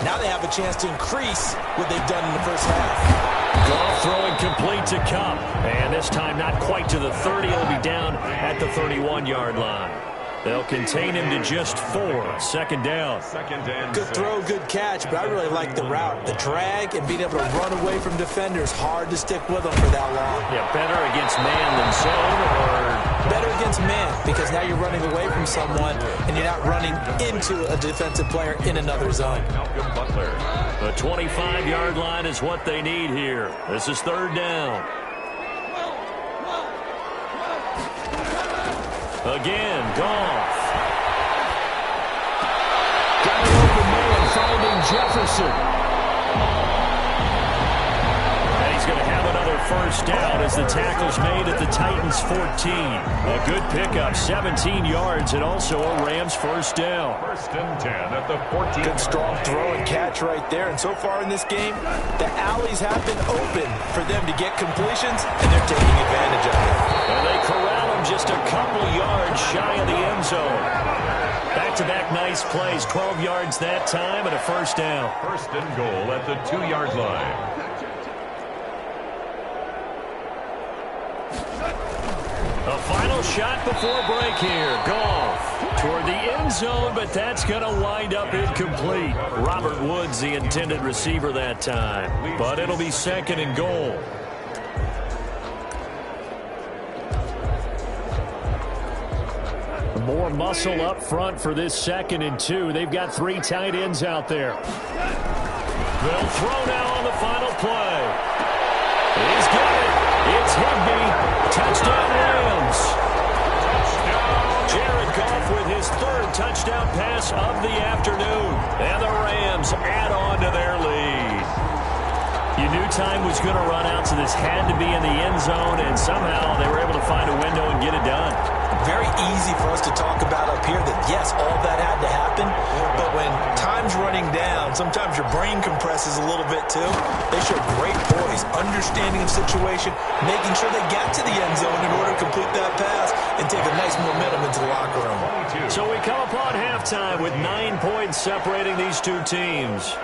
Speaker 3: Now they have a chance to increase what they've done in the first half.
Speaker 4: Goff throwing complete to Cup. And this time not quite to the 30. He'll be down at the 31-yard line. They'll contain him to just 4. 2nd down.
Speaker 3: Good throw, good catch, but I really like the route. The drag and being able to run away from defenders. Hard to stick with them for that long.
Speaker 4: Yeah, better against man than zone, or
Speaker 3: better against man, because now you're running away from someone and you're not running into a defensive player in another zone.
Speaker 4: The 25-yard line is what they need here. This is 3rd down. Again, Goff. Got an open man finding Jefferson. And he's going to have another first down as the tackle's made at the Titans' 14. A good pickup, 17 yards, and also a Rams first down.
Speaker 2: 1st and 10 at the 14.
Speaker 3: Good strong throw and catch right there. And so far in this game, the alleys have been open for them to get completions, and they're taking advantage of it.
Speaker 4: And they corral him just a couple yards shy of the end zone. Back-to-back nice plays, 12 yards that time, and a first down.
Speaker 2: 1st and goal at the 2-yard line.
Speaker 4: A final shot before break here. Goff toward the end zone, but that's going to wind up incomplete. Robert Woods, the intended receiver that time. But it'll be 2nd and goal. More muscle up front for this 2nd and 2. They've got 3 tight ends out there. They'll throw now on the final play. He's got it. It's Higbee. Touchdown Rams. Jared Goff with his 3rd touchdown pass of the afternoon. And the Rams add on to their lead. You knew time was going to run out, so this had to be in the end zone, and somehow they were able to find a window and get it done.
Speaker 3: very easy for us to talk about up here that, yes, all that had to happen, but when time's running down, sometimes your brain compresses a little bit too. They show great poise, understanding of situation, making sure they got to the end zone in order to complete that pass and take a nice momentum into the locker room.
Speaker 1: So we come upon halftime with 9 points separating these two teams.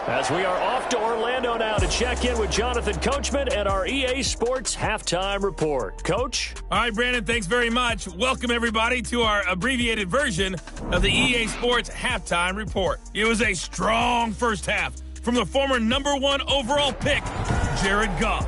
Speaker 1: As we are off to Orlando now to check in with Jonathan Coachman and our EA Sports Halftime Report. Coach?
Speaker 6: All right, Brandon, thanks very much. Welcome, everybody, to our abbreviated version of the EA Sports Halftime Report. It was a strong first half from the former #1 overall pick, Jared Goff.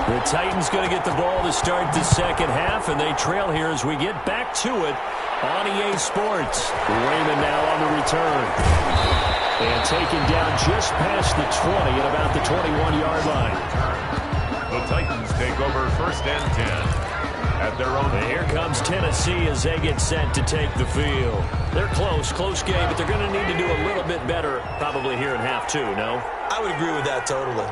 Speaker 1: The Titans going to get the ball to start the second half, and they trail here as we get back to it on EA Sports. Raymond now on the return. And taken down just past the 20 at about the 21-yard line.
Speaker 2: The Titans take over 1st and 10 at their own.
Speaker 1: And here comes Tennessee as they get set to take the field. They're close game, but they're going to need to do a little bit better probably here in half two, no?
Speaker 3: I would agree with that totally.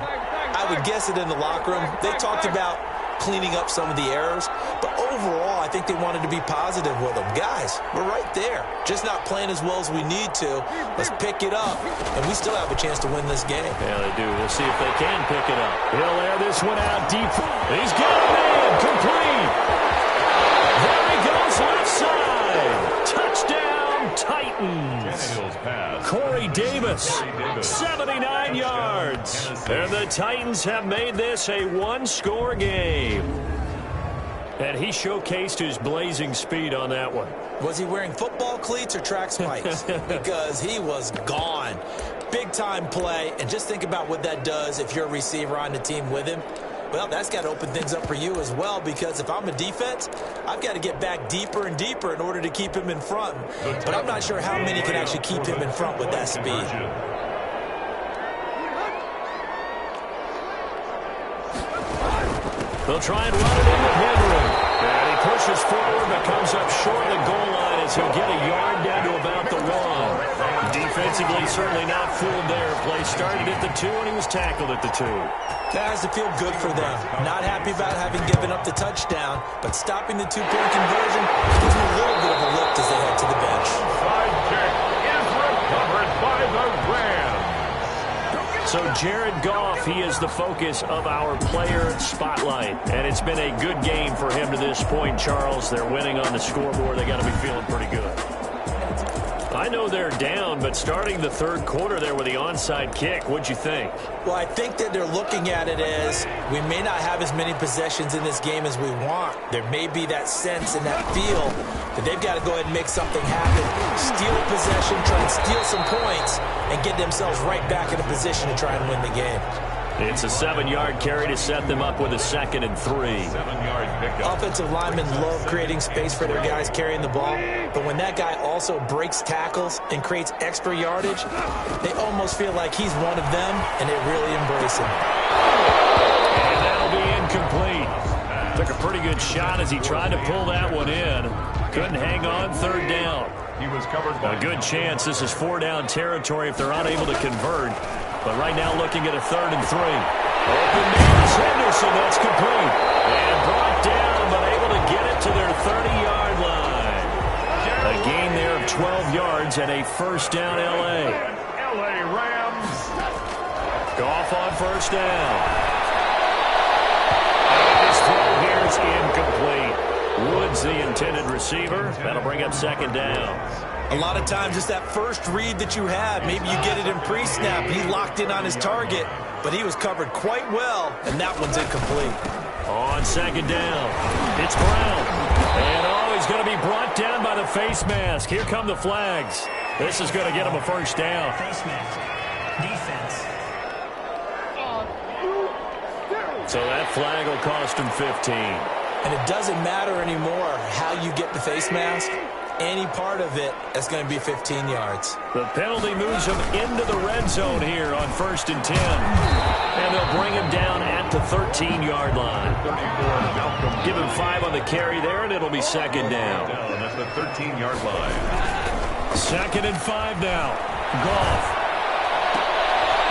Speaker 3: I would guess it in the locker room. They talked about cleaning up some of the errors, but overall, I think they wanted to be positive with them. Guys, we're right there. Just not playing as well as we need to. Let's pick it up, and we still have a chance to win this game.
Speaker 1: Yeah, they do. We'll see if they can pick it up. He'll air this one out deep. He's got a man. Complete. There he goes, left side. Touchdown, Titans. Corey Davis, 79 yards. And the Titans have made this a one-score game. And he showcased his blazing speed on that one.
Speaker 3: Was he wearing football cleats or track spikes? Because he was gone. Big-time play. And just think about what that does if you're a receiver on the team with him. Well, that's got to open things up for you as well, because if I'm a defense, I've got to get back deeper and deeper in order to keep him in front. But I'm not sure how many can actually keep him in front with that speed.
Speaker 1: They'll try and run it in with Henry. And he pushes forward but comes up short of the goal line as he'll get a yard down to about the 1. Defensively, certainly not fooled there. Play started at the 2, and he was tackled at the 2.
Speaker 3: That has to feel good for them. Not happy about having given up the touchdown, but stopping the 2-point conversion gives them a little bit of a lift as they head to the bench.
Speaker 2: Side kick is recovered by the Rams.
Speaker 1: So Jared Goff, he is the focus of our player spotlight. And it's been a good game for him to this point, Charles. They're winning on the scoreboard. They got to be feeling pretty good. I know they're down, but starting the third quarter there with the onside kick, what'd you think?
Speaker 3: Well, I think that they're looking at it as we may not have as many possessions in this game as we want. There may be that sense and that feel that they've got to go ahead and make something happen. Steal a possession, try and steal some points, and get themselves right back in a position to try and win the game.
Speaker 1: It's a 7-yard carry to set them up with a 2nd and 3.
Speaker 2: 7-yard pickup.
Speaker 3: Offensive linemen love creating space for their guys carrying the ball, but when that guy also breaks tackles and creates extra yardage, they almost feel like he's one of them, and they really embrace him.
Speaker 1: And that'll be incomplete. Took a pretty good shot as he tried to pull that one in. Couldn't hang on, 3rd down.
Speaker 2: He was covered by
Speaker 1: a good chance this is 4-down territory if they're unable to convert. But right now looking at a 3rd and 3. Open man is Henderson. That's complete. And brought down, but able to get it to their 30-yard line. A gain there of 12 yards and a 1st down L.A.
Speaker 2: L.A. Rams.
Speaker 1: Goff on 1st down. And his throw here is incomplete. Woods, the intended receiver. That'll bring up 2nd down.
Speaker 3: A lot of times it's that first read that you have. Maybe you get it in pre-snap. He locked in on his target, but he was covered quite well, and that one's incomplete.
Speaker 1: On 2nd down, it's Brown. And he's going to be brought down by the face mask. Here come the flags. This is going to get him a 1st down.
Speaker 5: Face mask. Defense.
Speaker 1: So that flag will cost him 15.
Speaker 3: And it doesn't matter anymore how you get the face mask. Any part of it, that's going to be 15 yards.
Speaker 1: The penalty moves him into the red zone here on 1st and 10. And they'll bring him down at the 13-yard line. Give him 5 on the carry there, and it'll be 2nd down.
Speaker 2: At the 13-yard line.
Speaker 1: 2nd and 5 now. Goff.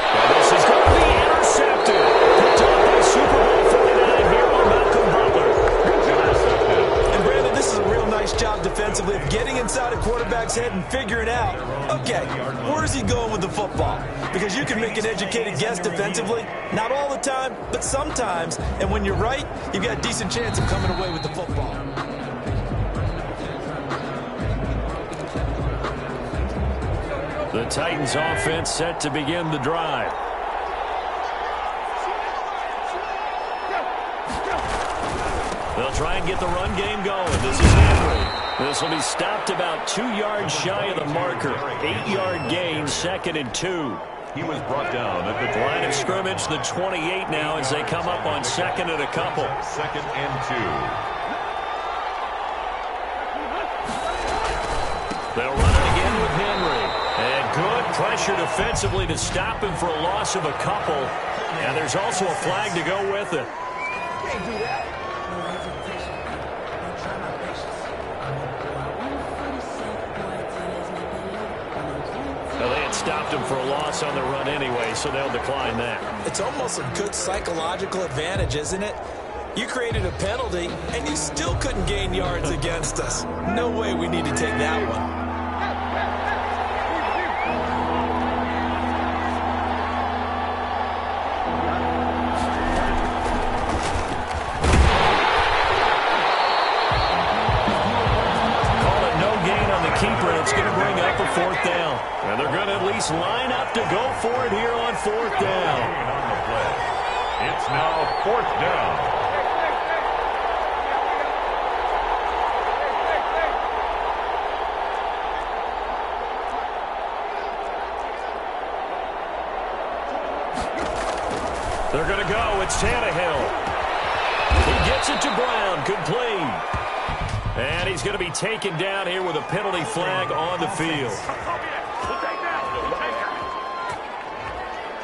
Speaker 1: And this is going to be intercepted.
Speaker 3: inside a quarterback's head and figuring out, okay, where's he going with the football? Because you can make an educated guess defensively, not all the time, but sometimes. And when you're right, you've got a decent chance of coming away with the football.
Speaker 4: The Titans offense set to begin the drive. They'll try and get the run game going. This is Henry. This will be stopped about 2 yards shy of the marker. 8-yard gain, 2nd and 2.
Speaker 2: He was brought down at the
Speaker 4: Line of scrimmage, the 28 now as they come up on 2nd and a couple.
Speaker 2: 2nd and 2.
Speaker 4: They'll run it again with Henry. And good pressure defensively to stop him for a loss of a couple. And there's also a flag to go with it.
Speaker 3: Can't do that.
Speaker 4: Well, they had stopped him for a loss on the run anyway, so they'll decline that.
Speaker 3: It's almost a good psychological advantage, isn't it? You created a penalty, and you still couldn't gain yards against us. No way we need to take that one.
Speaker 4: It's going to bring up a 4th down. And they're going to at least line up to go for it here on 4th down.
Speaker 2: On the play. It's now 4th down.
Speaker 4: They're going to go. It's Tannehill. He gets it to Brown. Complete. And he's going to be taken down here with a penalty flag on the field.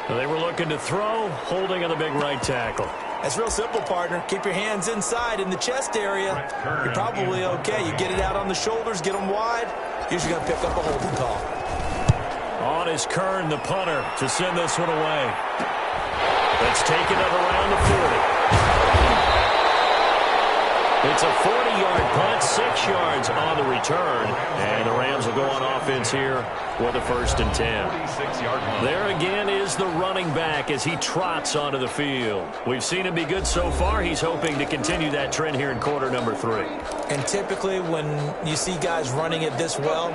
Speaker 4: So they were looking to throw, holding on the big right tackle.
Speaker 3: That's real simple, partner. Keep your hands inside in the chest area. You're probably okay. You get it out on the shoulders, get them wide. Usually going to pick up a holding call.
Speaker 4: On is Kern, the punter, to send this one away. That's taken up around the 40. It's a 40-yard punt, 6 yards on the return. And the Rams will go on offense here with a 1st and 10.
Speaker 2: 46-yard line.
Speaker 4: There again is the running back as he trots onto the field. We've seen him be good so far. He's hoping to continue that trend here in quarter number 3.
Speaker 3: And typically when you see guys running it this well,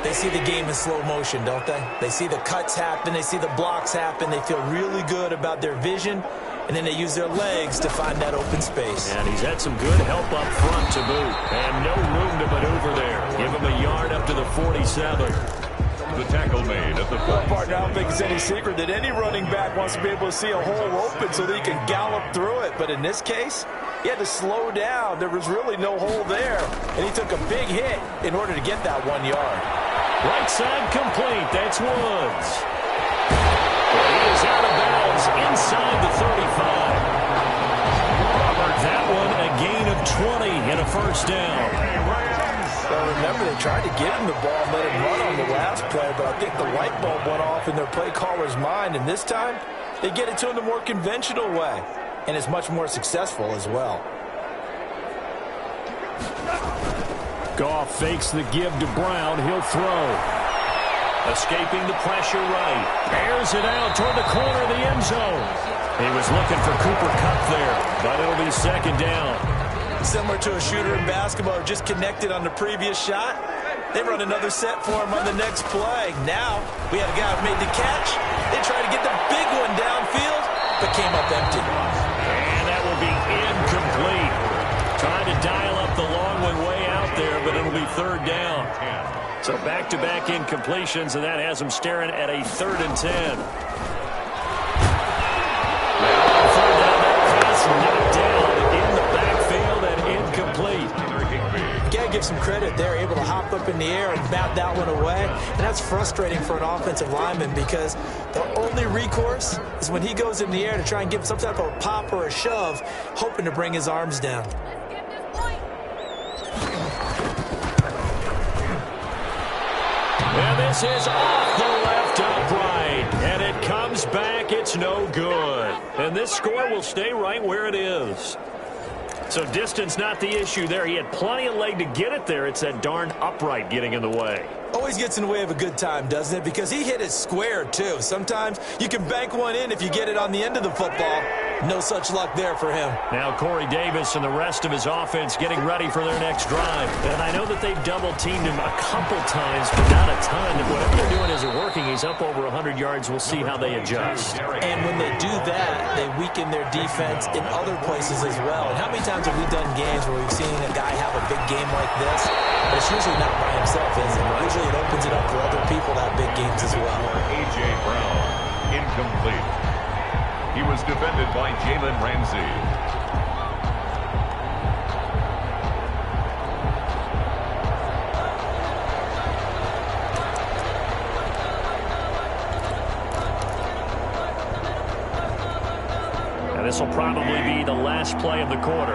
Speaker 3: they see the game in slow motion, don't they? They see the cuts happen. They see the blocks happen. They feel really good about their vision. And then they use their legs to find that open space.
Speaker 4: And he's had some good help up front to boot. And no room to maneuver there. Give him a yard up to the 47.
Speaker 2: The tackle made at the 47.
Speaker 3: Partner, I don't think it's any secret that any running back wants to be able to see a hole open so that he can gallop through it. But in this case, he had to slow down. There was really no hole there. And he took a big hit in order to get that 1 yard.
Speaker 4: Right side complete. That's Woods. He is out of bounds inside the 35. That one a gain of 20 and a 1st down.
Speaker 3: Well, remember, they tried to give him the ball and let him run on the last play, but I think the light bulb went off in their play caller's mind, and this time they get it to him the more conventional way, and it's much more successful as well.
Speaker 4: Goff fakes the give to Brown. He'll throw. Escaping the pressure right. Airs it out toward the corner of the end zone. He was looking for Cooper Kupp there, but it'll be 2nd down.
Speaker 3: Similar to a shooter in basketball, just connected on the previous shot. They run another set for him on the next play. Now, we had a guy who made the catch. They tried to get the big one downfield, but came up empty.
Speaker 4: And that will be incomplete. Trying to dial up the long one way out there, but it'll be 3rd down. So back-to-back incompletions, and that has them staring at a 3rd and 10. Third down, that pass knocked down in the backfield and incomplete.
Speaker 3: Gotta give some credit. They're able to hop up in the air and bat that one away. And that's frustrating for an offensive lineman because the only recourse is when he goes in the air to try and give some type of a pop or a shove, hoping to bring his arms down.
Speaker 4: And this is off the left upright. And it comes back. It's no good. And this score will stay right where it is. So distance not the issue there. He had plenty of leg to get it there. It's that darn upright getting in the way.
Speaker 3: Always gets in the way of a good time, doesn't it? Because he hit it square, too. Sometimes you can bank one in if you get it on the end of the football. No such luck there for him.
Speaker 4: Now Corey Davis and the rest of his offense getting ready for their next drive. And I know that they've double-teamed him a couple times, but not a ton. Whatever they're doing isn't working. He's up over 100 yards. We'll see how they adjust.
Speaker 3: And when they do that, they weaken their defense in other places as well. And how many times have we done games where we've seen a guy have a big game like this? But it's usually not by himself, is it? Usually it opens it up for other people to have big games as well.
Speaker 2: A.J. Brown, incomplete. He was defended by Jalen Ramsey.
Speaker 4: And this will probably be the last play of the quarter.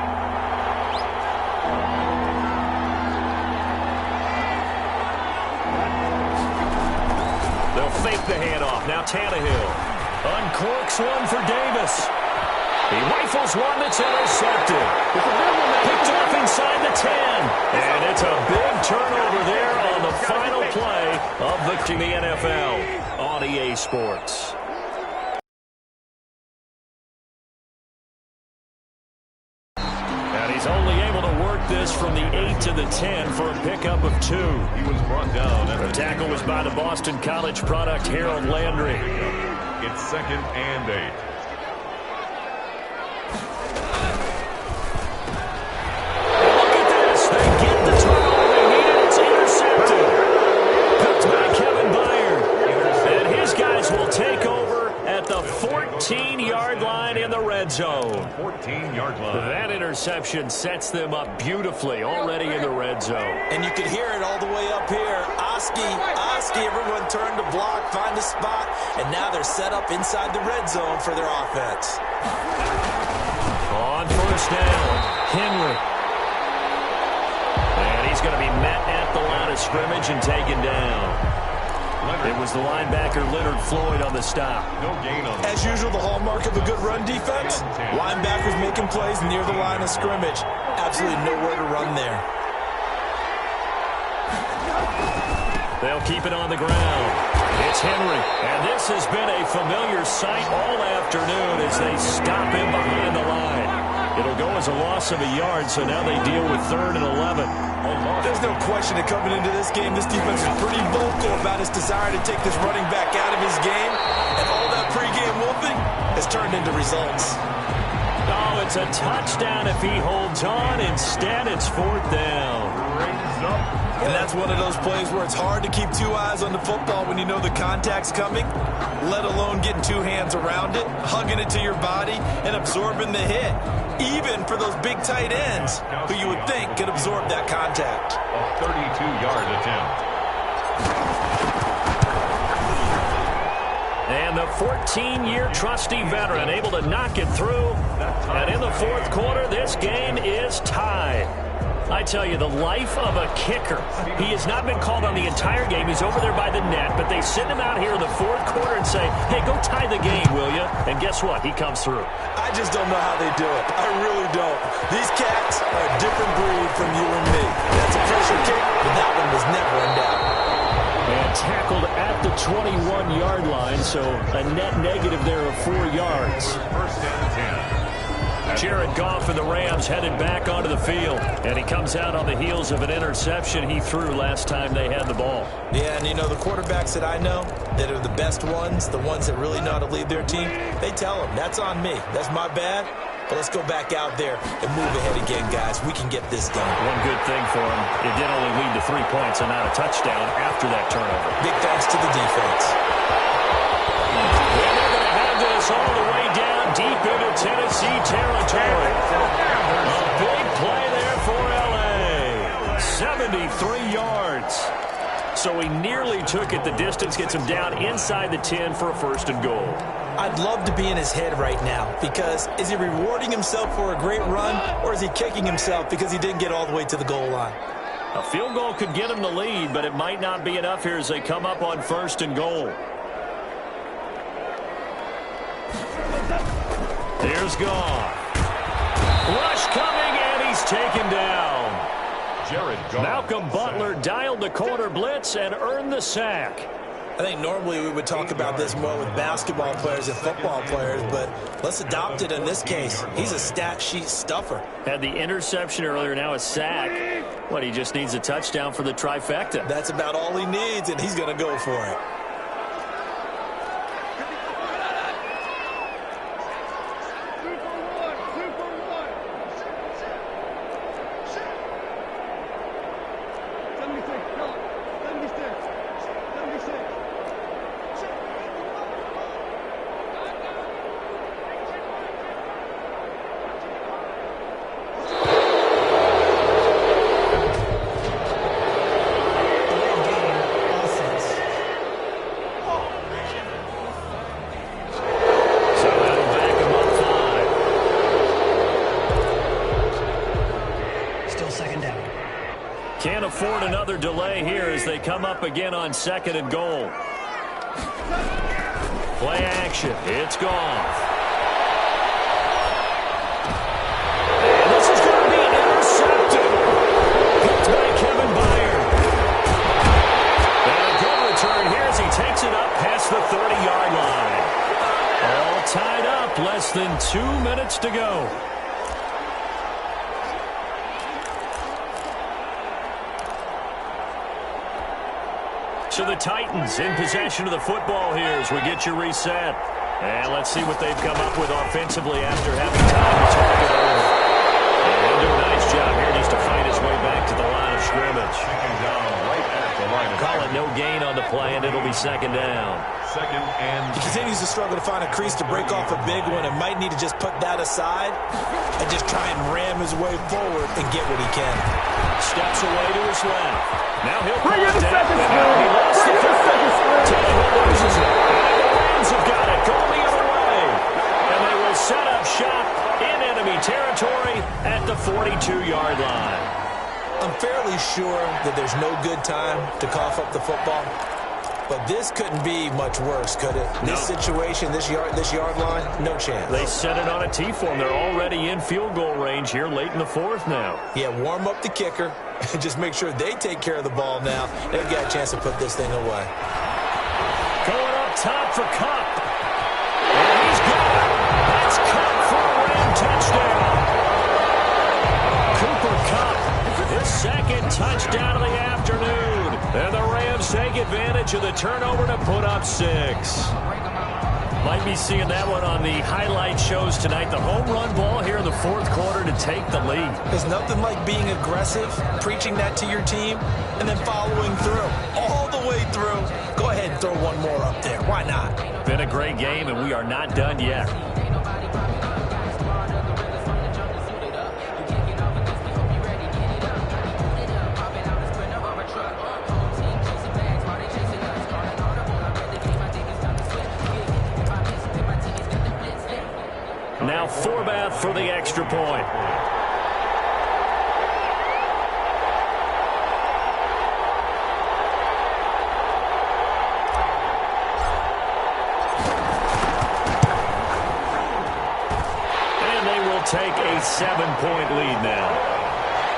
Speaker 4: They'll fake the handoff. Now Tannehill uncorks one for Davis. He rifles one that's intercepted. Picked off inside the 10. And it's a big turnover there on the final play of the NFL on EA Sports. And he's only able to work this from the 8 to the 10 for a pickup of 2.
Speaker 2: He was brought down.
Speaker 4: The tackle was by the Boston College product, Harold Landry.
Speaker 2: It's 2nd and 8.
Speaker 4: Look at this. They get the turnover they needed. It's intercepted. Picked by Kevin Byard. And his guys will take over at the 14-yard line in the red zone.
Speaker 2: 14-yard line.
Speaker 4: That interception sets them up beautifully already in the red zone.
Speaker 3: And you could hear it all the way up here. Oski, everyone turned to block, find a spot, and now they're set up inside the red zone for their offense.
Speaker 4: On first down, Henry. And he's going to be met at the line of scrimmage and taken down. It was the linebacker Leonard Floyd on the stop.
Speaker 2: No gain on
Speaker 3: As usual, the hallmark of a good run defense, linebackers making plays near the line of scrimmage. Absolutely nowhere to run there.
Speaker 4: They'll keep it on the ground. It's Henry. And this has been a familiar sight all afternoon as they stop him behind the line. It'll go as a loss of a yard, so now they deal with 3rd and 11.
Speaker 3: There's no question that coming into this game, this defense is pretty vocal about its desire to take this running back out of his game. And all that pregame wolfing has turned into results.
Speaker 4: Oh, it's a touchdown if he holds on. Instead, it's 4th down.
Speaker 2: Rings up.
Speaker 3: And that's one of those plays where it's hard to keep 2 eyes on the football when you know the contact's coming, let alone getting 2 hands around it, hugging it to your body, and absorbing the hit. Even for those big tight ends who you would think could absorb that contact.
Speaker 2: A 32-yard attempt.
Speaker 4: And the 14-year trusty veteran able to knock it through. And in the 4th quarter, this game is tied. I tell you, the life of a kicker. He has not been called on the entire game. He's over there by the net, but they send him out here in the 4th quarter and say, hey, go tie the game, will you? And guess what? He comes through.
Speaker 3: I just don't know how they do it. I really don't. These cats are a different breed from you and me. That's a pressure kick, but that one was never in doubt.
Speaker 4: And tackled at the 21-yard line, so a net negative there of 4 yards.
Speaker 2: 1st and 10.
Speaker 4: Jared Goff and the Rams headed back onto the field, and he comes out on the heels of an interception he threw last time they had the ball.
Speaker 3: Yeah, and you know, the quarterbacks that I know that are the best ones, the ones that really know how to lead their team, they tell them, that's on me. That's my bad. But let's go back out there and move ahead again, guys. We can get this done.
Speaker 4: One good thing for him, it did only lead to 3 points and not a touchdown after that turnover.
Speaker 3: Big thanks to the defense.
Speaker 4: And they're going to have this all the way down deep into Tennessee territory. A big play there for L.A. 73 yards. So he nearly took it the distance, gets him down inside the 10 for a 1st and goal.
Speaker 3: I'd love to be in his head right now because is he rewarding himself for a great run or is he kicking himself because he didn't get all the way to the goal line?
Speaker 4: A field goal could get him the lead, but it might not be enough here as they come up on 1st and goal. Here's Goff. Rush coming in. he's taken down.
Speaker 2: Jared Goff.
Speaker 4: Malcolm Butler dialed the corner blitz and earned the sack.
Speaker 3: I think normally we would talk about this more with basketball players and football players, but let's adopt it in this case. He's a stat sheet stuffer.
Speaker 4: Had the interception earlier, now a sack. What, he just needs a touchdown for the trifecta.
Speaker 3: That's about all he needs, and he's going to go for it.
Speaker 4: Can't afford another delay here as they come up again on 2nd and goal. Play action. It's Goff. And this is going to be intercepted. Picked by Kevin Byard. And a good return here as he takes it up past the 30-yard line. All tied up. Less than 2 minutes to go. So the Titans in possession of the football here as we get you reset. And let's see what they've come up with offensively after having time to talk it over. And he'll do a nice job here just to find his way back to the line of scrimmage.
Speaker 2: Down right at the line of
Speaker 4: Call it no gain on the play, and it'll be 2nd down.
Speaker 2: 2nd and
Speaker 3: He continues to struggle to find a crease to break off a big one and might need to just put that aside and just try and ram his way forward and get what he can.
Speaker 4: Steps away to his left. Now he'll bring it down. He lost the football. Tannehill loses it. And the Rams have got it going the other way. And they will set up shop in enemy territory at the 42-yard line.
Speaker 3: I'm fairly sure that there's no good time to cough up the football, but this couldn't be much worse, could it? This situation, this yard line, no chance.
Speaker 4: They set it on a T-form. They're already in field goal range here late in the 4th now.
Speaker 3: Yeah, warm up the kicker and just make sure they take care of the ball now. They've got a chance to put this thing away.
Speaker 4: Going up top for Cup. And he's got it. That's Cup for a Ram touchdown. Cooper Cup, his 2nd touchdown of the afternoon. And the Rams take advantage of the turnover to put up 6. Might be seeing that one on the highlight shows tonight. The home run ball here in the 4th quarter to take the lead.
Speaker 3: There's nothing like being aggressive, preaching that to your team, and then following through. All the way through. Go ahead and throw one more up there. Why not?
Speaker 4: Been a great game, and we are not done yet. Now Forbath for the extra point. And they will take a 7-point lead now.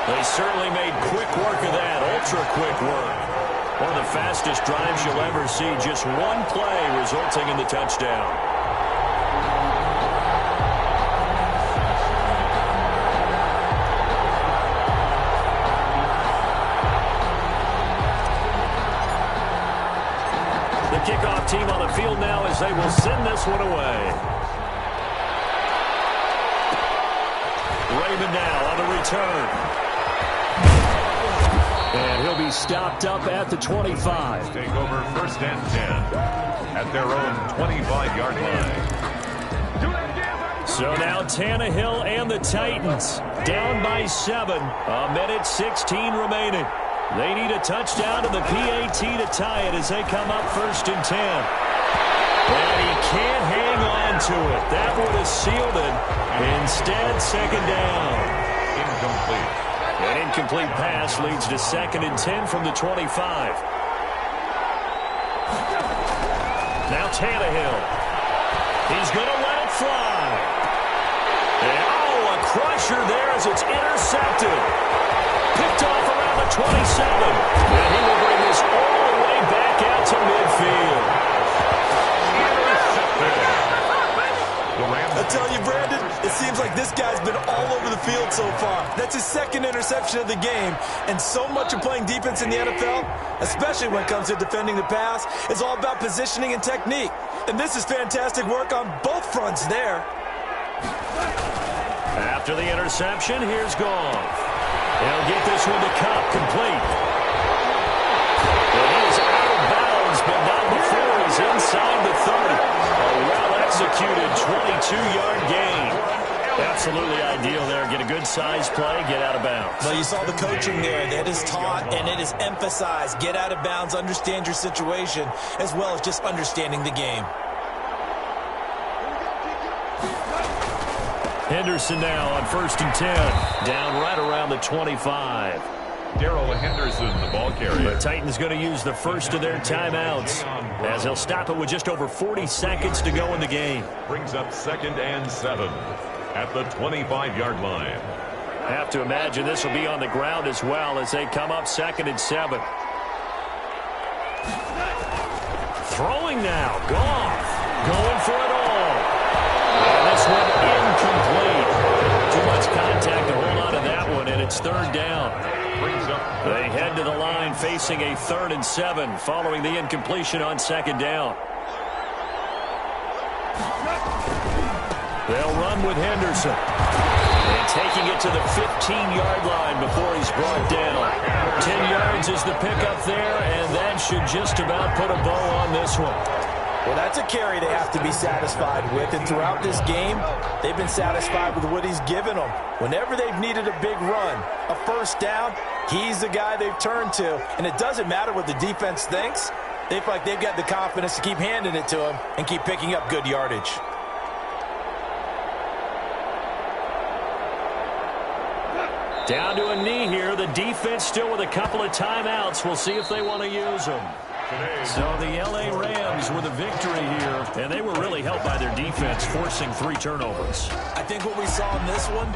Speaker 4: They certainly made quick work of that, ultra-quick work. One of the fastest drives you'll ever see, just one play resulting in the touchdown. Kickoff team on the field now as they will send this one away. Raymond now on the return. And he'll be stopped up at the 25.
Speaker 2: take over 1st and 10 at their own 25-yard line.
Speaker 4: So now Tannehill and the Titans down by 7. A minute 16 remaining. They need a touchdown to the PAT to tie it as they come up 1st and 10. And he can't hang on to it. That would have sealed it. Instead, 2nd down.
Speaker 2: Incomplete.
Speaker 4: An incomplete pass leads to 2nd and 10 from the 25. Now Tannehill. He's going to let it fly. And, a crusher there as it's intercepted.
Speaker 1: intercepted. Picked off around the 27. And he will bring this all the way back out to midfield.
Speaker 7: I tell you, Brandon, it seems like this guy's been all over the field so far. That's his second interception of the game. And so much of playing defense in the NFL, especially when it comes to defending the pass, is all about positioning and technique. And this is fantastic work on both fronts there.
Speaker 1: After the interception, here's Goff. He'll get this one to Cup, complete. And he is out of bounds, but not before he's inside the 30. A well-executed 22-yard gain. Absolutely ideal there. Get a good size play, get out of bounds.
Speaker 3: Well, you saw the coaching there. That is taught and it is emphasized. Get out of bounds, understand your situation, as well as just understanding the game.
Speaker 1: Henderson now on 1st and 10. Down right around the 25.
Speaker 2: Darrell Henderson, the ball carrier.
Speaker 1: The Titans going to use the first of their timeouts as they'll stop it with just over 40 seconds to go in the game.
Speaker 2: Brings up 2nd and 7 at the 25-yard line.
Speaker 1: Have to imagine this will be on the ground as well as they come up 2nd and 7. Throwing now. Goff going for it all. And this one incomplete. Too much contact to hold on to that one, and it's 3rd down. They head to the line facing a 3rd and 7 following the incompletion on 2nd down. They'll run with Henderson. And taking it to the 15-yard line before he's brought down. 10 yards is the pickup there, and that should just about put a bow on this one.
Speaker 3: Well, that's a carry they have to be satisfied with. And throughout this game, they've been satisfied with what he's given them. Whenever they've needed a big run, a 1st down, he's the guy they've turned to. And it doesn't matter what the defense thinks. They feel like they've got the confidence to keep handing it to him and keep picking up good yardage.
Speaker 1: Down to a knee here. The defense still with a couple of timeouts. We'll see if they want to use them. So the L.A. Rams with a victory here, and they were really helped by their defense, forcing 3 turnovers.
Speaker 3: I think what we saw in this one